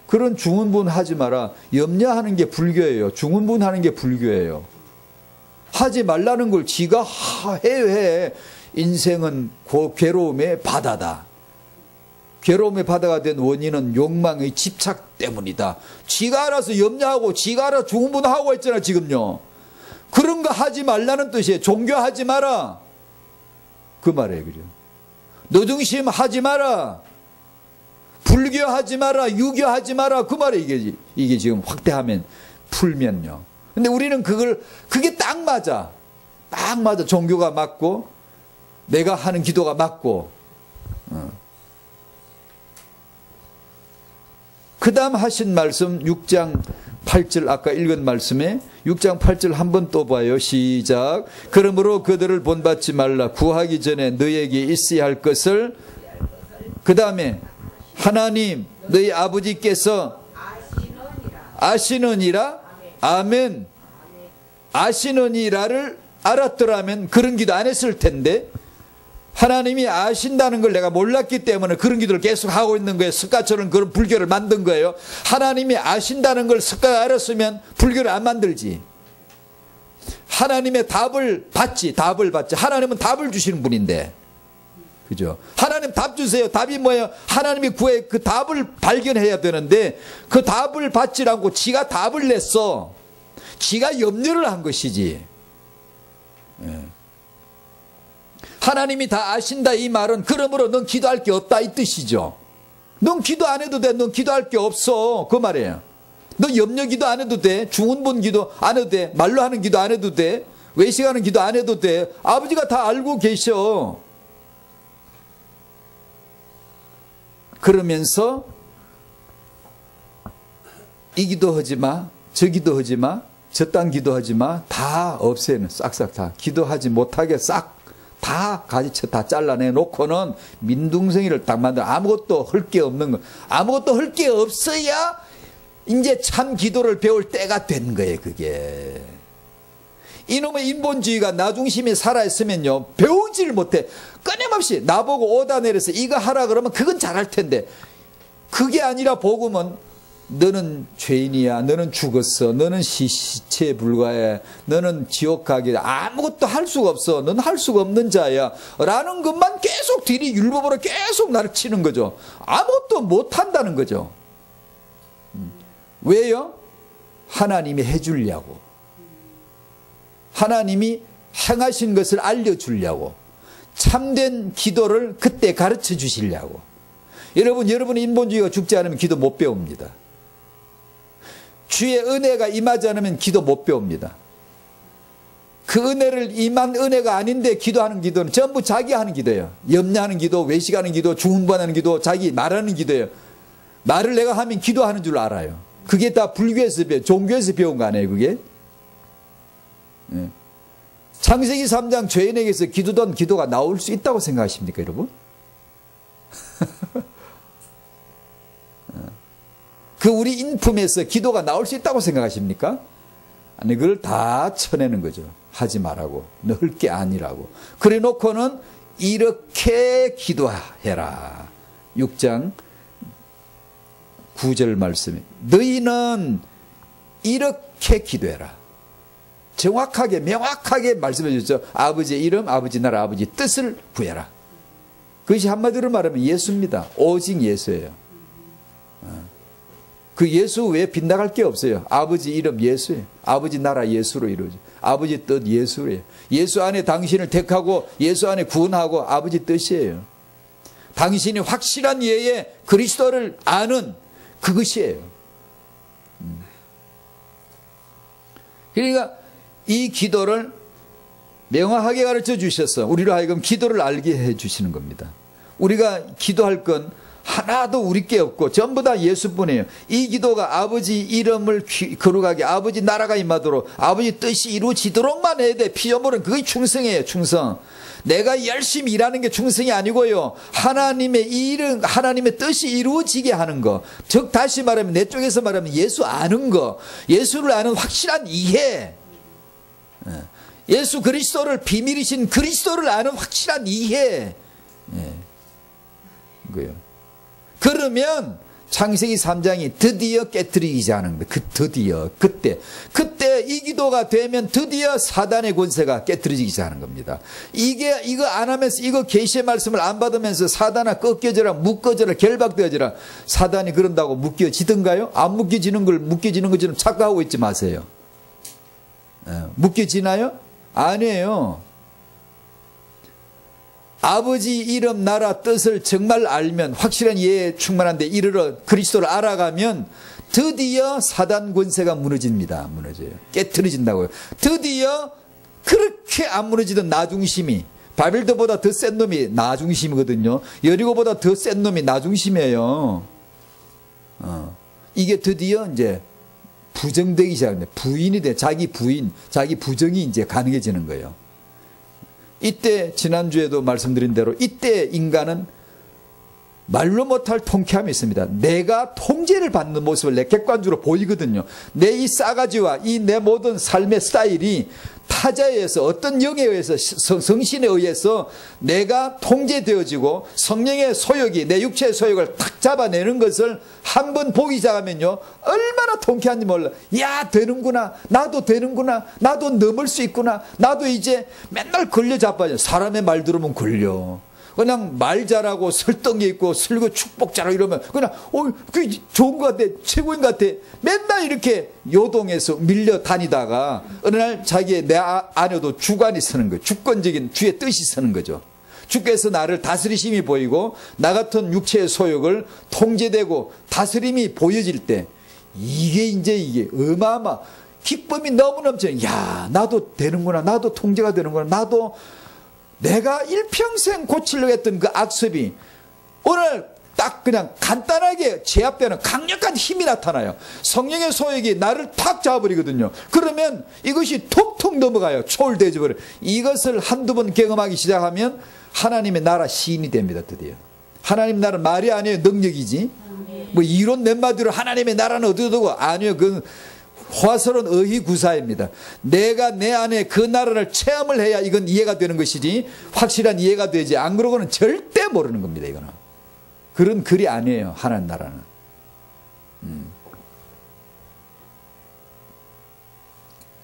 그런 죽은 분 하지 마라. 염려하는 게 불교예요. 죽은 분 하는 게 불교예요. 하지 말라는 걸 지가 해. 인생은 괴로움의 바다다. 괴로움의 바다가 된 원인은 욕망의 집착 때문이다. 지가 알아서 염려하고 지가 알아서 죽은 분 하고 있잖아 지금요. 그런 거 하지 말라는 뜻이에요. 종교하지 마라. 그 말이에요. 그죠? 노중심 하지 마라. 불교하지 마라. 유교하지 마라. 그 말이에요. 이게 지금 확대하면 풀면요. 근데 우리는 그게 딱 맞아. 딱 맞아. 종교가 맞고 내가 하는 기도가 맞고. 그 다음 하신 말씀 6장 8절 아까 읽은 말씀에 6장 8절 한번 또 봐요. 시작. 그러므로 그들을 본받지 말라. 구하기 전에 너에게 있어야 할 것을 그 다음에 하나님 너희 아버지께서 아시느니라. 아멘. 아시느니라를 알았더라면 그런 기도 안 했을 텐데 하나님이 아신다는 걸 내가 몰랐기 때문에 그런 기도를 계속 하고 있는 거예요. 습관처럼 그런 불교를 만든 거예요. 하나님이 아신다는 걸 습관을 알았으면 불교를 안 만들지. 하나님의 답을 받지. 하나님은 답을 주시는 분인데. 그죠? 하나님 답 주세요. 답이 뭐예요? 하나님이 구해 그 답을 발견해야 되는데 그 답을 받지 않고 지가 답을 냈어. 지가 염려를 한 것이지. 예. 하나님이 다 아신다 이 말은 그러므로 넌 기도할 게 없다 이 뜻이죠. 넌 기도 안 해도 돼. 넌 기도할 게 없어. 그 말이에요. 너 염려 기도 안 해도 돼. 죽은 분 기도 안 해도 돼. 말로 하는 기도 안 해도 돼. 외식하는 기도 안 해도 돼. 아버지가 다 알고 계셔. 그러면서 이 기도하지 마. 저 기도하지 마. 저딴 기도하지 마. 다 없애는 싹싹 다. 기도하지 못하게 싹 다 가지쳐 다 잘라내 놓고는 민둥성이를 딱 만들어. 아무것도 할 게 없는 거. 아무것도 할 게 없어야 이제 참 기도를 배울 때가 된 거예요, 그게. 이놈의 인본주의가 나 중심에 살아있으면요, 배우지를 못해. 끊임없이 나보고 오다 내려서 이거 하라 그러면 그건 잘할 텐데, 그게 아니라 복음은 너는 죄인이야, 너는 죽었어, 너는 시체에 불과해, 너는 지옥 가게, 아무것도 할 수가 없어, 너는 할 수가 없는 자야 라는 것만 계속 들이 율법으로 계속 나를 치는 거죠. 아무것도 못한다는 거죠. 왜요? 하나님이 해주려고, 하나님이 행하신 것을 알려주려고, 참된 기도를 그때 가르쳐 주시려고. 여러분의 인본주의가 죽지 않으면 기도 못 배웁니다. 주의 은혜가 임하지 않으면 기도 못 배웁니다. 그 은혜를 임한 은혜가 아닌데 기도하는 기도는 전부 자기 하는 기도예요. 염려하는 기도, 외식하는 기도, 중훈반하는 기도, 자기 말하는 기도예요. 말을 내가 하면 기도하는 줄 알아요. 그게 다 불교에서 종교에서 배운 거 아니에요, 그게? 네. 창세기 3장 죄인에게서 기도던 기도가 나올 수 있다고 생각하십니까, 여러분? 그 우리 인품에서 기도가 나올 수 있다고 생각하십니까? 아니, 그걸 다 쳐내는 거죠. 하지 말라고, 넣을 게 아니라고. 그래 놓고는 이렇게 기도해라. 6장 9절 말씀에 너희는 이렇게 기도해라. 정확하게 명확하게 말씀해 주셨죠. 아버지의 이름, 아버지 나라, 아버지 뜻을 구해라. 그것이 한마디로 말하면 예수입니다. 오직 예수예요. 그 예수 외에 빗나갈 게 없어요. 아버지 이름 예수예요. 아버지 나라 예수로 이루어져. 아버지 뜻 예수예요. 예수 안에 당신을 택하고 예수 안에 구원하고 아버지 뜻이에요. 당신이 확실한 예에 그리스도를 아는 그것이에요. 그러니까 이 기도를 명확하게 가르쳐 주셔서 우리로 하여금 기도를 알게 해 주시는 겁니다. 우리가 기도할 건 하나도 우리 게 없고 전부 다 예수뿐이에요. 이 기도가 아버지 이름을 거룩하게, 아버지 나라가 임하도록, 아버지 뜻이 이루어지도록만 해야 돼. 피조물은 그게 충성이에요. 충성. 내가 열심히 일하는 게 충성이 아니고요, 하나님의 이름, 하나님의 뜻이 이루어지게 하는 거. 즉 다시 말하면, 내 쪽에서 말하면 예수 아는 거, 예수를 아는 확실한 이해, 예수 그리스도를, 비밀이신 그리스도를 아는 확실한 이해. 그거요. 그러면 창세기 3장이 드디어 깨트리기 하는 거예요. 드디어 그때 이 기도가 되면 드디어 사단의 권세가 깨트려지기 하는 겁니다. 이거 안 하면서, 이거 계시의 말씀을 안 받으면서 사단아 꺾여져라, 묶어져라, 결박되어져라. 사단이 그런다고 묶여지던가요? 안 묶여지는 걸 묶여지는 것처럼 착각하고 있지 마세요. 묶여지나요? 아니에요. 아버지 이름 나라 뜻을 정말 알면, 확실한 이해에 충만한데 이르러 그리스도를 알아가면 드디어 사단 권세가 무너집니다. 무너져요. 깨트려진다고요. 드디어 그렇게 안 무너지던 나중심이, 바벨도보다 더 센 놈이 나중심이거든요. 여리고보다 더 센 놈이 나중심이에요. 이게 드디어 이제 부정되기 시작합니다. 부인이 돼. 자기 부인, 자기 부정이 이제 가능해지는 거예요. 이때 지난주에도 말씀드린 대로 이때 인간은 말로 못할 통쾌함이 있습니다. 내가 통제를 받는 모습을 내 객관적으로 보이거든요. 내 이 싸가지와 이 내 모든 삶의 스타일이 타자에 의해서, 어떤 영에 의해서, 성신에 의해서 내가 통제되어지고 성령의 소욕이, 내 육체의 소욕을 탁 잡아내는 것을 한번 보기 시작하면요, 얼마나 통쾌한지 몰라. 야, 되는구나, 나도 되는구나, 나도 넘을 수 있구나, 나도 이제 맨날 걸려 자빠져. 사람의 말 들으면 걸려. 그냥 말 잘하고 설득이 있고 설교 축복 잘하고 이러면 그냥 그 좋은 것 같아, 최고인 것 같아. 맨날 이렇게 요동해서 밀려 다니다가 어느 날 자기의 내 안에도 주관이 서는 거예요. 주권적인 주의 뜻이 서는 거죠. 주께서 나를 다스리심이 보이고 나 같은 육체의 소욕을 통제되고 다스림이 보여질 때, 이게 어마어마 기쁨이 너무 넘쳐요. 야, 나도 되는구나, 나도 통제가 되는구나, 나도 내가 일평생 고치려고 했던 그 악습이 오늘 딱 그냥 간단하게 제압되는 강력한 힘이 나타나요. 성령의 소욕이 나를 탁 잡아버리거든요. 그러면 이것이 톡톡 넘어가요. 초월되어져 버려요. 이것을 한두 번 경험하기 시작하면 하나님의 나라 시인이 됩니다. 드디어. 하나님 나라 말이 아니에요. 능력이지. 뭐 이론 몇 마디로 하나님의 나라는 어디두고 아니요. 그 화설은 의희구사입니다. 내가 내 안에 그 나라를 체험을 해야 이건 이해가 되는 것이지 확실한 이해가 되지 안 그러고는 절대 모르는 겁니다. 이거는 그런 글이 아니에요. 하나님 나라는.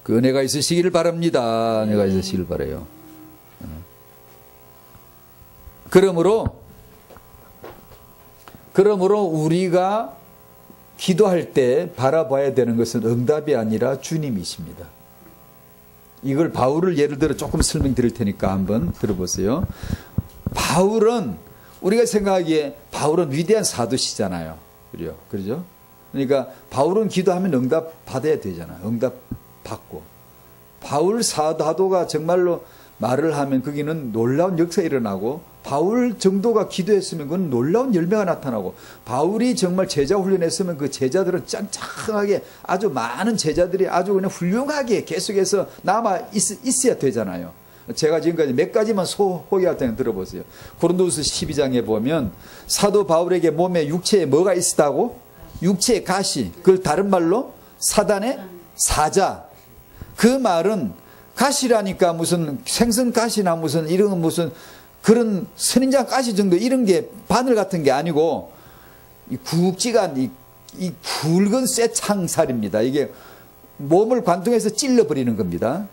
그 은혜가 있으시기를 바랍니다. 은혜가 있으시기를 바라요. 그러므로 우리가 기도할 때 바라봐야 되는 것은 응답이 아니라 주님이십니다. 이걸 바울을 예를 들어 조금 설명드릴 테니까 한번 들어보세요. 바울은 우리가 생각하기에 바울은 위대한 사도시잖아요. 그죠? 그러니까 바울은 기도하면 응답 받아야 되잖아요. 응답 받고. 바울 사도가 정말로 말을 하면 거기는 놀라운 역사가 일어나고 바울 정도가 기도했으면 그건 놀라운 열매가 나타나고 바울이 정말 제자 훈련했으면 그 제자들은 짱짱하게 아주 많은 제자들이 아주 그냥 훌륭하게 계속해서 남아 있어야 되잖아요. 제가 지금까지 몇 가지만 소개할 때는 들어보세요. 고린도후서 12장에 보면 사도 바울에게 몸에 육체에 뭐가 있었다고? 육체의 가시. 그걸 다른 말로 사단의 사자. 그 말은 가시라니까 무슨 생선 가시나 무슨 이런 무슨 그런 선인장 가시 정도 이런 게 바늘 같은 게 아니고 이 굵직한 이 굵은 쇠창살입니다. 이게 몸을 관통해서 찔러버리는 겁니다.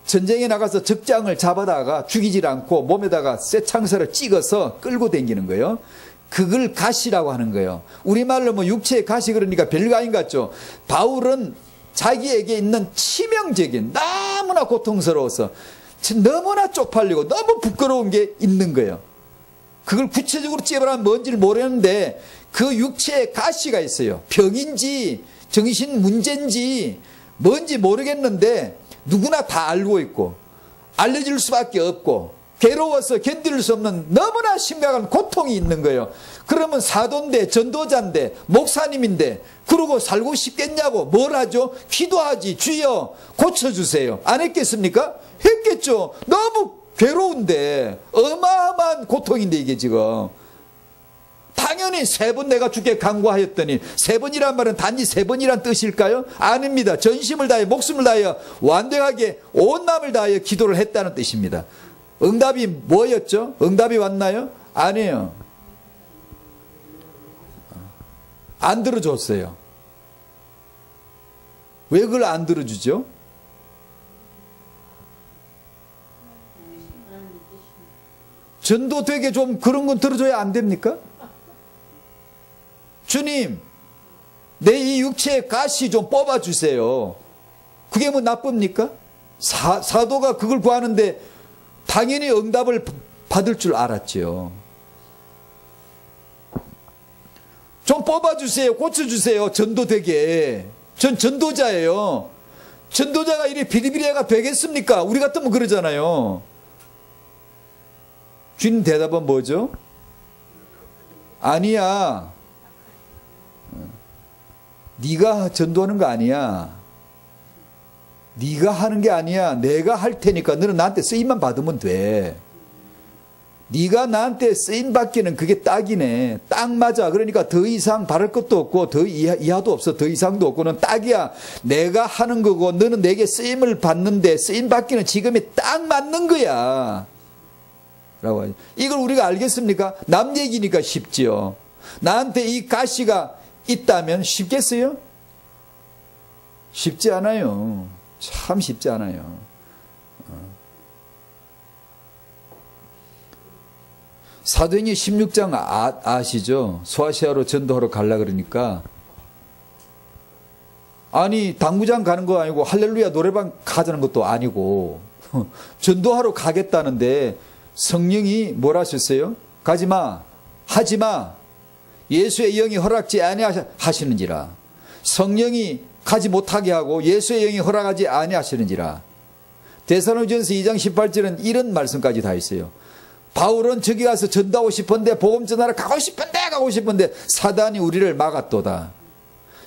전쟁에 나가서 적장을 잡아다가 죽이질 않고 몸에다가 쇠창살을 찍어서 끌고 다니는 거예요. 그걸 가시라고 하는 거예요. 우리말로 뭐 육체의 가시 그러니까 별거 아닌 것 같죠. 바울은 자기에게 있는 치명적인 너무나 고통스러워서 너무나 쪽팔리고 너무 부끄러운 게 있는 거예요. 그걸 구체적으로 찝어라면 뭔지를 모르는데 그 육체에 가시가 있어요. 병인지 정신 문제인지 뭔지 모르겠는데 누구나 다 알고 있고 알려질 수밖에 없고 괴로워서 견딜 수 없는 너무나 심각한 고통이 있는 거예요. 그러면 사도인데 전도자인데 목사님인데 그러고 살고 싶겠냐고 뭘 하죠? 기도하지. 주여 고쳐주세요. 안 했겠습니까? 했겠죠. 너무 괴로운데 어마어마한 고통인데 이게 지금 당연히 3번 내가 주께 간구하였더니 3번이란 말은 단지 3번이란 뜻일까요? 아닙니다. 전심을 다해 목숨을 다하여 완벽하게 온 마음을 다하여 기도를 했다는 뜻입니다. 응답이 뭐였죠? 응답이 왔나요? 아니에요. 안 들어줬어요. 왜 그걸 안 들어주죠? 전도되게 좀 그런 건 들어줘야 안 됩니까? 주님, 내 이 육체의 가시 좀 뽑아주세요. 그게 뭐 나쁩니까? 사도가 그걸 구하는데 당연히 응답을 받을 줄 알았죠. 좀 뽑아주세요. 고쳐주세요. 전도되게. 전 전도자예요. 전도자가 이리 비리비리가 되겠습니까? 우리 같으면 그러잖아요. 주님 대답은 뭐죠? 아니야. 네가 전도하는 거 아니야. 네가 하는 게 아니야. 내가 할 테니까 너는 나한테 쓰임만 받으면 돼. 네가 나한테 쓰임 받기는 그게 딱이네. 딱 맞아. 그러니까 더 이상 바랄 것도 없고 더 이하도 없어. 더 이상도 없고는 딱이야. 내가 하는 거고 너는 내게 쓰임을 받는데 쓰임 받기는 지금이 딱 맞는 거야. 라고 하죠. 이걸 우리가 알겠습니까? 남 얘기니까 쉽지요. 나한테 이 가시가 있다면 쉽겠어요? 쉽지 않아요. 참 쉽지 않아요. 사도행전 16장 아시죠? 소아시아로 전도하러 가려고 그러니까 아니 당구장 가는 거 아니고 할렐루야 노래방 가자는 것도 아니고 전도하러 가겠다는데 성령이 뭐라 하셨어요? 가지마, 하지마. 예수의 영이 허락지 아니하시는지라. 성령이 가지 못하게 하고 예수의 영이 허락하지 아니하시는지라. 데살로니가전서 2장 18절은 이런 말씀까지 다 있어요. 바울은 저기 가서 전도하고 싶은데 복음 전하러 가고 싶은데 사단이 우리를 막았도다.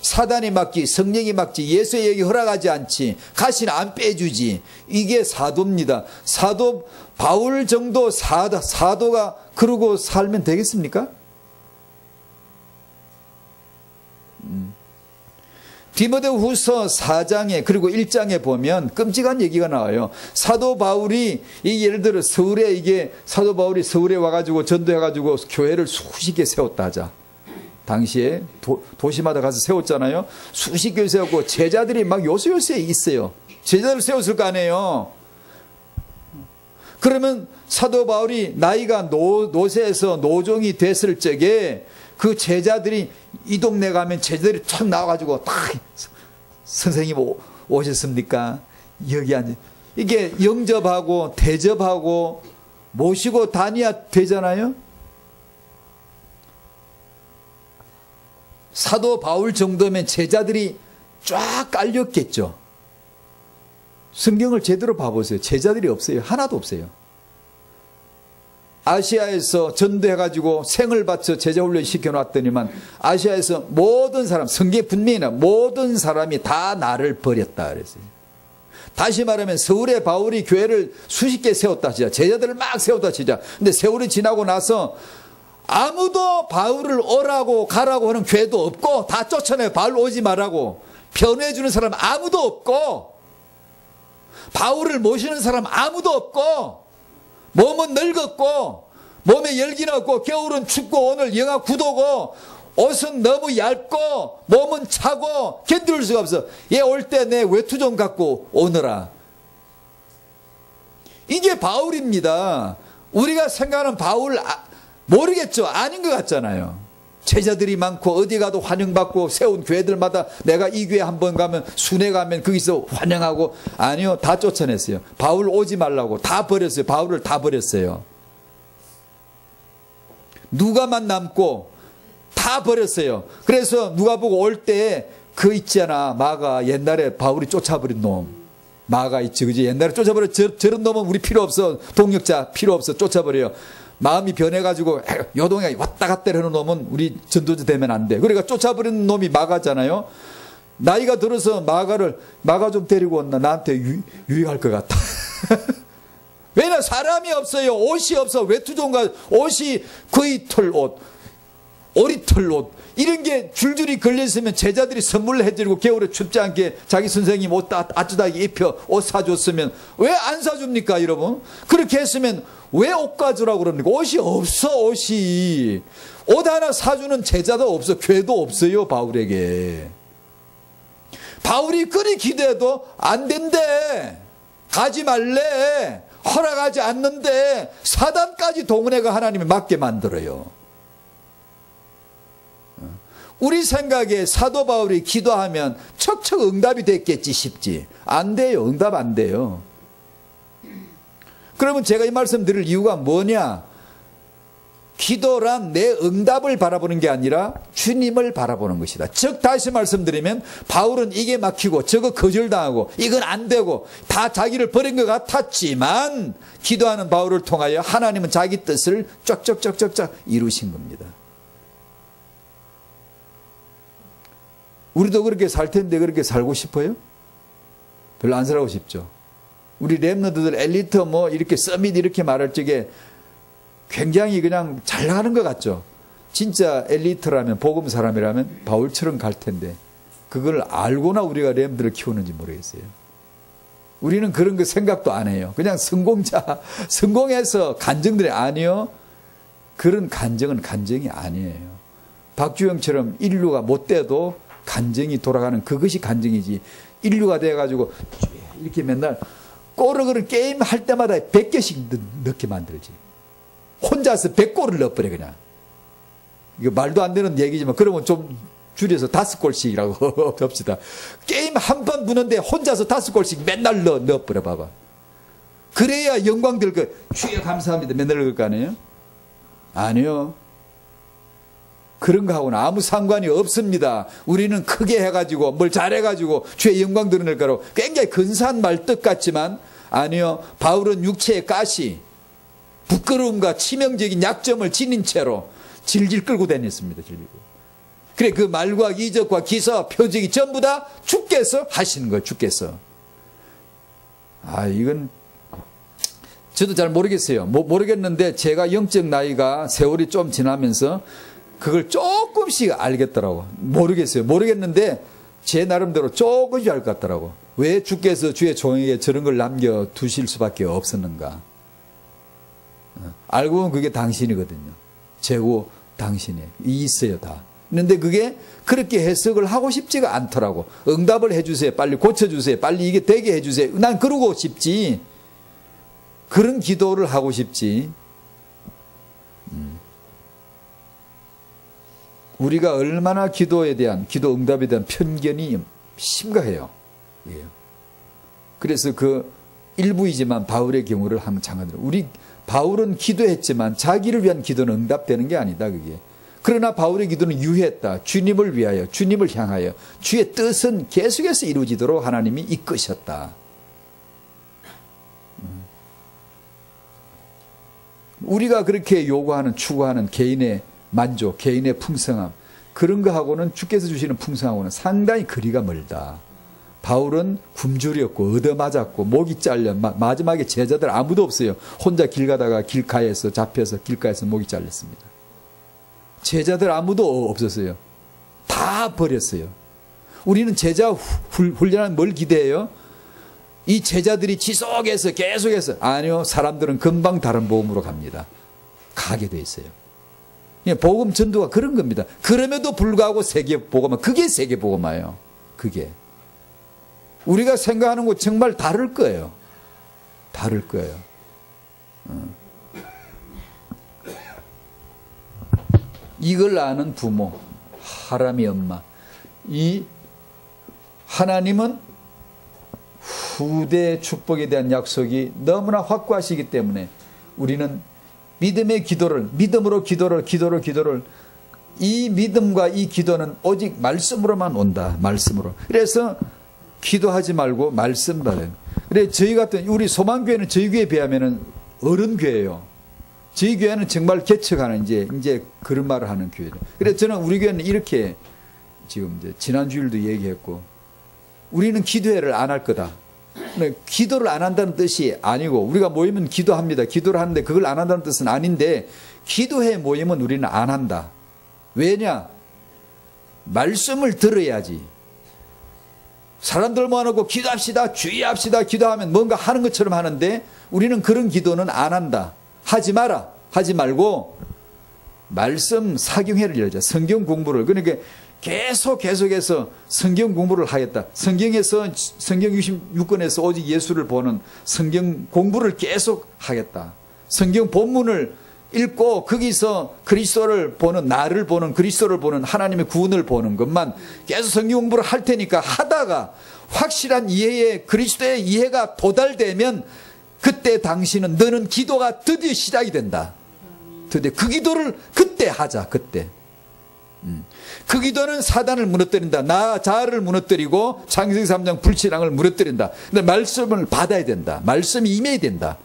사단이 막지 성령이 막지 예수의 영이 허락하지 않지 가시는 안 빼주지. 이게 사도입니다. 사도 바울 정도 사도가 그러고 살면 되겠습니까? 디모데후서 4장에 그리고 1장에 보면 끔찍한 얘기가 나와요. 사도 바울이 예를 들어 서울에 사도 바울이 서울에 와가지고 전도해가지고 교회를 수십 개 세웠다 하자. 당시에 도시마다 가서 세웠잖아요. 수십 개 세웠고 제자들이 막 요새요새 있어요. 제자를 세웠을 거 아니에요. 그러면 사도 바울이 나이가 노쇠해서 노종이 됐을 적에 그 제자들이 이 동네 가면 제자들이 탁 나와가지고 딱 선생님 오셨습니까? 여기 앉아. 이게 영접하고 대접하고 모시고 다녀야 되잖아요. 사도 바울 정도면 제자들이 쫙 깔렸겠죠. 성경을 제대로 봐보세요. 제자들이 없어요. 하나도 없어요. 아시아에서 전도해가지고 생을 바쳐 제자훈련 시켜놨더니만 아시아에서 모든 사람, 성경에 분명히 모든 사람이 다 나를 버렸다 그랬어요. 다시 말하면 서울에 바울이 교회를 수십 개 세웠다 치자. 제자들을 막 세웠다 치자. 근데 세월이 지나고 나서 아무도 바울을 오라고 가라고 하는 교회도 없고 다 쫓아내요. 바울 오지 말라고. 변호해주는 사람 아무도 없고 바울을 모시는 사람 아무도 없고 몸은 늙었고 몸에 열기는 없고 겨울은 춥고 오늘 영하 9도고 옷은 너무 얇고 몸은 차고 견딜 수가 없어. 얘 올 때 내 외투 좀 갖고 오너라. 이게 바울입니다. 우리가 생각하는 바울 모르겠죠. 아닌 것 같잖아요. 제자들이 많고 어디 가도 환영받고 세운 교회들마다 내가 이 교회 한번 가면 순회 가면 거기서 환영하고 아니요. 다 쫓아냈어요. 바울 오지 말라고 다 버렸어요. 바울을 다 버렸어요. 누가만 남고 다 버렸어요. 그래서 누가 보고 올 때 그 있잖아. 마가 옛날에 바울이 쫓아버린 놈. 마가 있지 그지. 옛날에 쫓아버려. 저런 놈은 우리 필요 없어. 동력자 필요 없어. 쫓아버려요. 마음이 변해가지고 요동에 왔다 갔다 하는 놈은 우리 전도자 되면 안 돼. 그러니까 쫓아버리는 놈이 마가잖아요. 나이가 들어서 마가 좀 데리고 온나 나한테 유익할 것 같다. 왜냐 사람이 없어요. 옷이 없어. 외투종과 옷이 거의 털옷, 오리털 옷 이런 게 줄줄이 걸려있으면 제자들이 선물을 해드리고 겨울에 춥지 않게 자기 선생님 옷 따뜻하게 입혀 옷 사줬으면 왜 안 사줍니까 여러분? 그렇게 했으면 왜 옷 가져라고 그럽니까? 옷이 없어. 옷이 옷 하나 사주는 제자도 없어. 교회도 없어요. 바울에게. 바울이 그리 기도해도 안 된대. 가지 말래. 허락하지 않는데 사단까지 동원해가 하나님이 맞게 만들어요. 우리 생각에 사도 바울이 기도하면 척척 응답이 됐겠지 싶지. 안 돼요. 응답 안 돼요. 그러면 제가 이 말씀 드릴 이유가 뭐냐? 기도란 내 응답을 바라보는 게 아니라 주님을 바라보는 것이다. 즉 다시 말씀드리면 바울은 이게 막히고 저거 거절당하고 이건 안 되고 다 자기를 버린 것 같았지만 기도하는 바울을 통하여 하나님은 자기 뜻을 쫙쫙쫙쫙쫙 이루신 겁니다. 우리도 그렇게 살 텐데 그렇게 살고 싶어요? 별로 안 살고 싶죠. 우리 랩너들 엘리트 뭐 이렇게 서밋 이렇게 말할 적에 굉장히 그냥 잘 나가는 것 같죠. 진짜 엘리트라면 복음 사람이라면 바울처럼 갈 텐데 그걸 알고나 우리가 랩들을 키우는지 모르겠어요. 우리는 그런 거 생각도 안 해요. 그냥 성공자, 성공해서 간증들이 아니요. 그런 간증은 간증이 아니에요. 박주영처럼 인류가 못 돼도 간증이 돌아가는 그것이 간증이지. 인류가 돼가지고 이렇게 맨날 꼬르그를 게임 할 때마다 100개씩 넣게 만들지. 혼자서 100골을 넣어버려 그냥. 이거 말도 안 되는 얘기지만 그러면 좀 줄여서 5골씩이라고 합시다. 게임 한 번 부는데 혼자서 5골씩 맨날 넣어버려 봐봐. 그래야 영광 될 거. 주여 감사합니다. 맨날 그럴 거 아니에요? 아니요. 그런 거하고는 아무 상관이 없습니다. 우리는 크게 해가지고 뭘 잘해가지고 주의 영광 드러낼 거라고 굉장히 근사한 말뜻 같지만 아니요. 바울은 육체의 가시 부끄러움과 치명적인 약점을 지닌 채로 질질 끌고 다녔습니다. 그래 그 말과 이적과 기사 표적이 전부 다 주께서 하시는 거예요. 주께서. 이건 저도 잘 모르겠어요. 모르겠는데 제가 영적 나이가 세월이 좀 지나면서 그걸 조금씩 알겠더라고. 모르겠어요. 모르겠는데 제 나름대로 조금씩 알 것 같더라고. 왜 주께서 주의 종에게 저런 걸 남겨두실 수밖에 없었는가. 알고 보면 그게 당신이거든요. 재고 당신이 있어요 다. 그런데 그게 그렇게 해석을 하고 싶지가 않더라고. 응답을 해주세요. 빨리 고쳐주세요. 빨리 이게 되게 해주세요. 난 그러고 싶지. 그런 기도를 하고 싶지. 우리가 얼마나 기도에 대한, 기도 응답에 대한 편견이 심각해요. 예. 그래서 그 일부이지만 바울의 경우를 한번 잠깐 우리 바울은 기도했지만 자기를 위한 기도는 응답되는 게 아니다 그게. 그러나 바울의 기도는 유했다. 주님을 위하여, 주님을 향하여 주의 뜻은 계속해서 이루어지도록 하나님이 이끄셨다. 우리가 그렇게 요구하는, 추구하는 개인의 만족, 개인의 풍성함, 그런 거하고는 주께서 주시는 풍성하고는 상당히 거리가 멀다. 바울은 굶주렸고 얻어맞았고 목이 잘려 마지막에 제자들 아무도 없어요. 혼자 길 가다가 길가에서 잡혀서 길가에서 목이 잘렸습니다. 제자들 아무도 없었어요. 다 버렸어요. 우리는 제자 훈련은 뭘 기대해요? 이 제자들이 지속해서 계속해서, 아니요, 사람들은 금방 다른 복음으로 갑니다. 가게 돼 있어요. 복음 전도가 그런 겁니다. 그럼에도 불구하고 세계복음화, 그게 세계복음화예요. 그게 우리가 생각하는 거 정말 다를 거예요. 다를 거예요. 이걸 아는 부모, 하람이 엄마, 이 하나님은 후대 축복에 대한 약속이 너무나 확고하시기 때문에 우리는 믿음의 기도를, 믿음으로 기도를, 이 믿음과 이 기도는 오직 말씀으로만 온다. 말씀으로. 그래서 기도하지 말고 말씀 받아요. 그래, 저희 같은, 우리 소망교회는 저희 교회에 비하면 어른교회예요. 저희 교회는 정말 개척하는, 이제 그런 말을 하는 교회예요. 그래서 저는 우리 교회는 이렇게, 지금 이제 지난주일도 얘기했고, 우리는 기도회를 안 할 거다. 기도를 안 한다는 뜻이 아니고, 우리가 모이면 기도합니다. 기도를 하는데 그걸 안 한다는 뜻은 아닌데, 기도회 모이면 우리는 안 한다. 왜냐? 말씀을 들어야지. 사람들 모아놓고 기도합시다, 주의합시다, 기도하면 뭔가 하는 것처럼 하는데, 우리는 그런 기도는 안 한다. 하지 마라. 하지 말고 말씀 사경회를 열자. 성경 공부를. 그러니까 계속해서 성경 공부를 하겠다. 성경에서, 성경 66권에서 오직 예수를 보는 성경 공부를 계속 하겠다. 성경 본문을 읽고 거기서 그리스도를 보는, 나를 보는, 그리스도를 보는, 하나님의 구원을 보는 것만 계속 성경 공부를 할 테니까, 하다가 확실한 이해에, 그리스도의 이해가 도달되면 그때 당신은, 너는 기도가 드디어 시작이 된다. 드디어 그 기도를 그때 하자. 그때. 그 기도는 사단을 무너뜨린다. 나 자아를 무너뜨리고 창세기 3장 불신앙을 무너뜨린다. 근데 말씀을 받아야 된다. 말씀이 임해야 된다.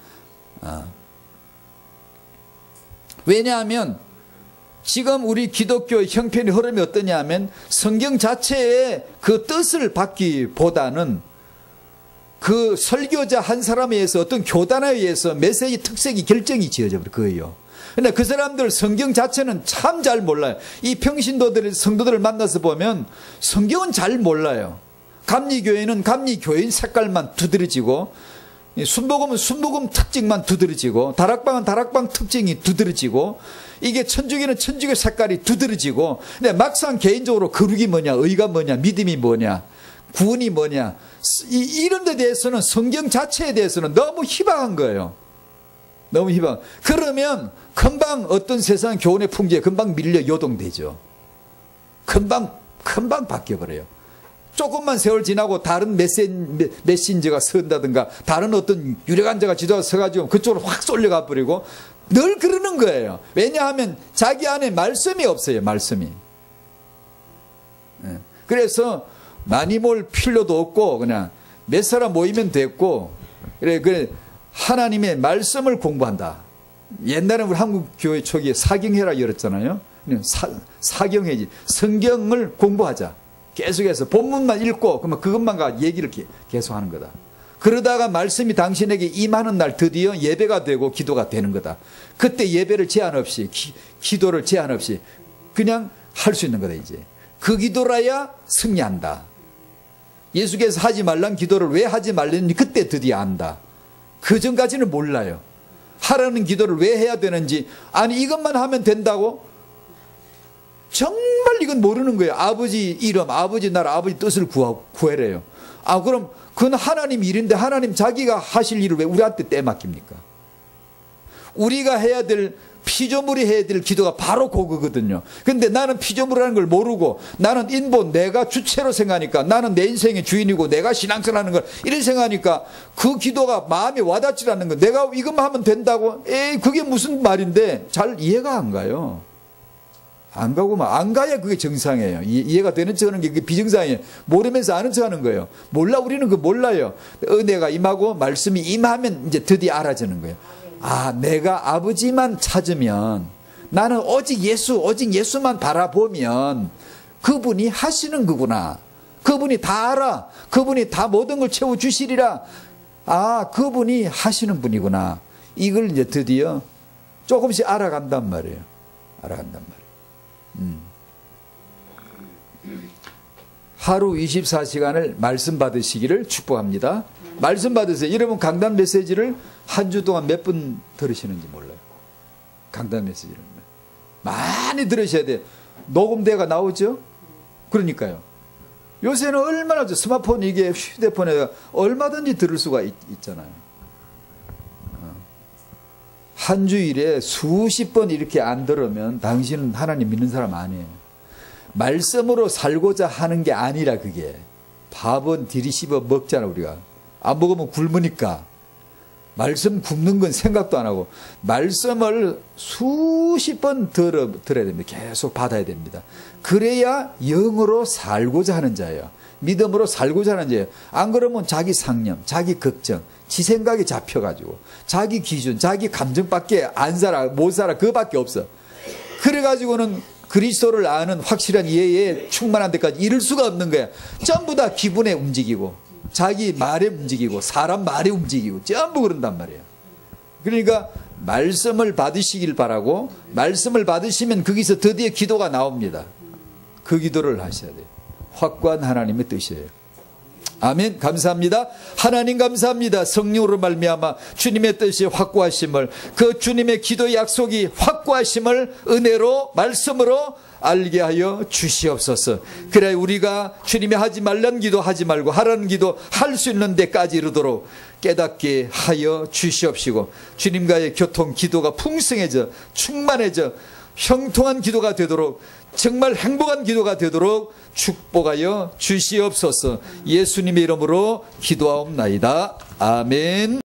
왜냐하면 지금 우리 기독교의 형편의 흐름이 어떠냐 하면, 성경 자체의 그 뜻을 받기보다는 그 설교자 한 사람에 의해서, 어떤 교단에 의해서 메시지 특색이 결정이 지어져 버린 거예요. 근데 그 사람들 성경 자체는 참 잘 몰라요. 이 평신도들, 성도들을 만나서 보면 성경은 잘 몰라요. 감리교회는 감리교회인 색깔만 두드러지고, 순복음은 순복음 특징만 두드러지고, 다락방은 다락방 특징이 두드러지고, 이게 천주교는 천주교 색깔이 두드러지고, 근데 막상 개인적으로 거룩이 뭐냐, 의가 뭐냐, 믿음이 뭐냐, 구원이 뭐냐, 이런 데 대해서는, 성경 자체에 대해서는 너무 희박한 거예요. 너무 희박. 그러면 금방 어떤 세상 교훈의 풍지에 금방 밀려 요동되죠. 금방 바뀌어버려요. 조금만 세월 지나고 다른 메신저가 선다든가, 다른 어떤 유력한자가 지도가 서가지고 그쪽으로 확 쏠려가 버리고, 늘 그러는 거예요. 왜냐하면 자기 안에 말씀이 없어요. 말씀이. 그래서 많이 모일 필요도 없고, 그냥 몇 사람 모이면 됐고, 그래 하나님의 말씀을 공부한다. 옛날에 우리 한국 교회 초기에 사경회라 열었잖아요. 사경회지. 성경을 공부하자. 계속해서 본문만 읽고, 그러면 그것만 얘기를 계속 하는 거다. 그러다가 말씀이 당신에게 임하는 날 드디어 예배가 되고 기도가 되는 거다. 그때 예배를 제한 없이, 기도를 제한 없이 그냥 할 수 있는 거다. 이제 그 기도라야 승리한다. 예수께서 하지 말란 기도를 왜 하지 말랬는지 그때 드디어 안다. 그 전까지는 몰라요. 하라는 기도를 왜 해야 되는지, 아니 이것만 하면 된다고? 정말 이건 모르는 거예요. 아버지 이름, 아버지 나라, 아버지 뜻을 구해래요. 아, 그럼 그건 하나님 일인데 하나님 자기가 하실 일을 왜 우리한테 떼맡깁니까? 우리가 해야 될, 피조물이 해야 될 기도가 바로 그거거든요. 근데 나는 피조물이라는 걸 모르고 나는 인본, 내가 주체로 생각하니까, 나는 내 인생의 주인이고 내가 신앙생활하는 걸 이렇게 생각하니까 그 기도가 마음에 와닿지 않는 거. 내가 이것만 하면 된다고? 에이, 그게 무슨 말인데 잘 이해가 안 가요. 안 가고 안 가야 그게 정상이에요. 이해가 되는 척 하는 게 그게 비정상이에요. 모르면서 아는 척 하는 거예요. 몰라, 우리는 그거 몰라요. 은혜가 임하고 말씀이 임하면 이제 드디어 알아지는 거예요. 아, 내가 아버지만 찾으면, 나는 오직 예수만 바라보면 그분이 하시는 거구나. 그분이 다 알아. 그분이 다 모든 걸 채워주시리라. 아, 그분이 하시는 분이구나. 이걸 이제 드디어 조금씩 알아간단 말이에요. 알아간단 말이에요. 하루 24시간을 말씀 받으시기를 축복합니다. 말씀 받으세요. 여러분 강단 메시지를 한 주 동안 몇 분 들으시는지 몰라요. 강단 메시지를 많이 들으셔야 돼요. 녹음대가 나오죠? 그러니까요. 요새는 얼마나 스마트폰, 이게 휴대폰에 얼마든지 들을 수가 있잖아요. 한 주일에 수십 번 이렇게 안 들으면 당신은 하나님 믿는 사람 아니에요. 말씀으로 살고자 하는 게 아니라, 그게 밥은 디리 씹어 먹잖아. 우리가 안 먹으면 굶으니까. 말씀 굶는 건 생각도 안 하고 말씀을 수십 번 들어야 됩니다. 계속 받아야 됩니다. 그래야 영으로 살고자 하는 자예요. 믿음으로 살고자 하는 자예요. 안 그러면 자기 상념, 자기 걱정, 지 생각이 잡혀가지고 자기 기준, 자기 감정밖에 안 살아, 못 살아, 그거밖에 없어. 그래가지고는 그리스도를 아는 확실한 이해에 충만한 데까지 이를 수가 없는 거야. 전부 다 기분에 움직이고 자기 말에 움직이고 사람 말에 움직이고 전부 그런단 말이에요. 그러니까 말씀을 받으시길 바라고, 말씀을 받으시면 거기서 드디어 기도가 나옵니다. 그 기도를 하셔야 돼요. 확고한 하나님의 뜻이에요. 아멘. 감사합니다. 하나님 감사합니다. 성령으로 말미암아 주님의 뜻이 확고하심을, 그 주님의 기도 약속이 확고하심을 은혜로 말씀으로 알게 하여 주시옵소서. 그래 우리가 주님이 하지 말라는 기도 하지 말고 하라는 기도 할 수 있는 데까지 이르도록 깨닫게 하여 주시옵시고, 주님과의 교통, 기도가 풍성해져 충만해져 형통한 기도가 되도록, 정말 행복한 기도가 되도록 축복하여 주시옵소서. 예수님의 이름으로 기도하옵나이다. 아멘.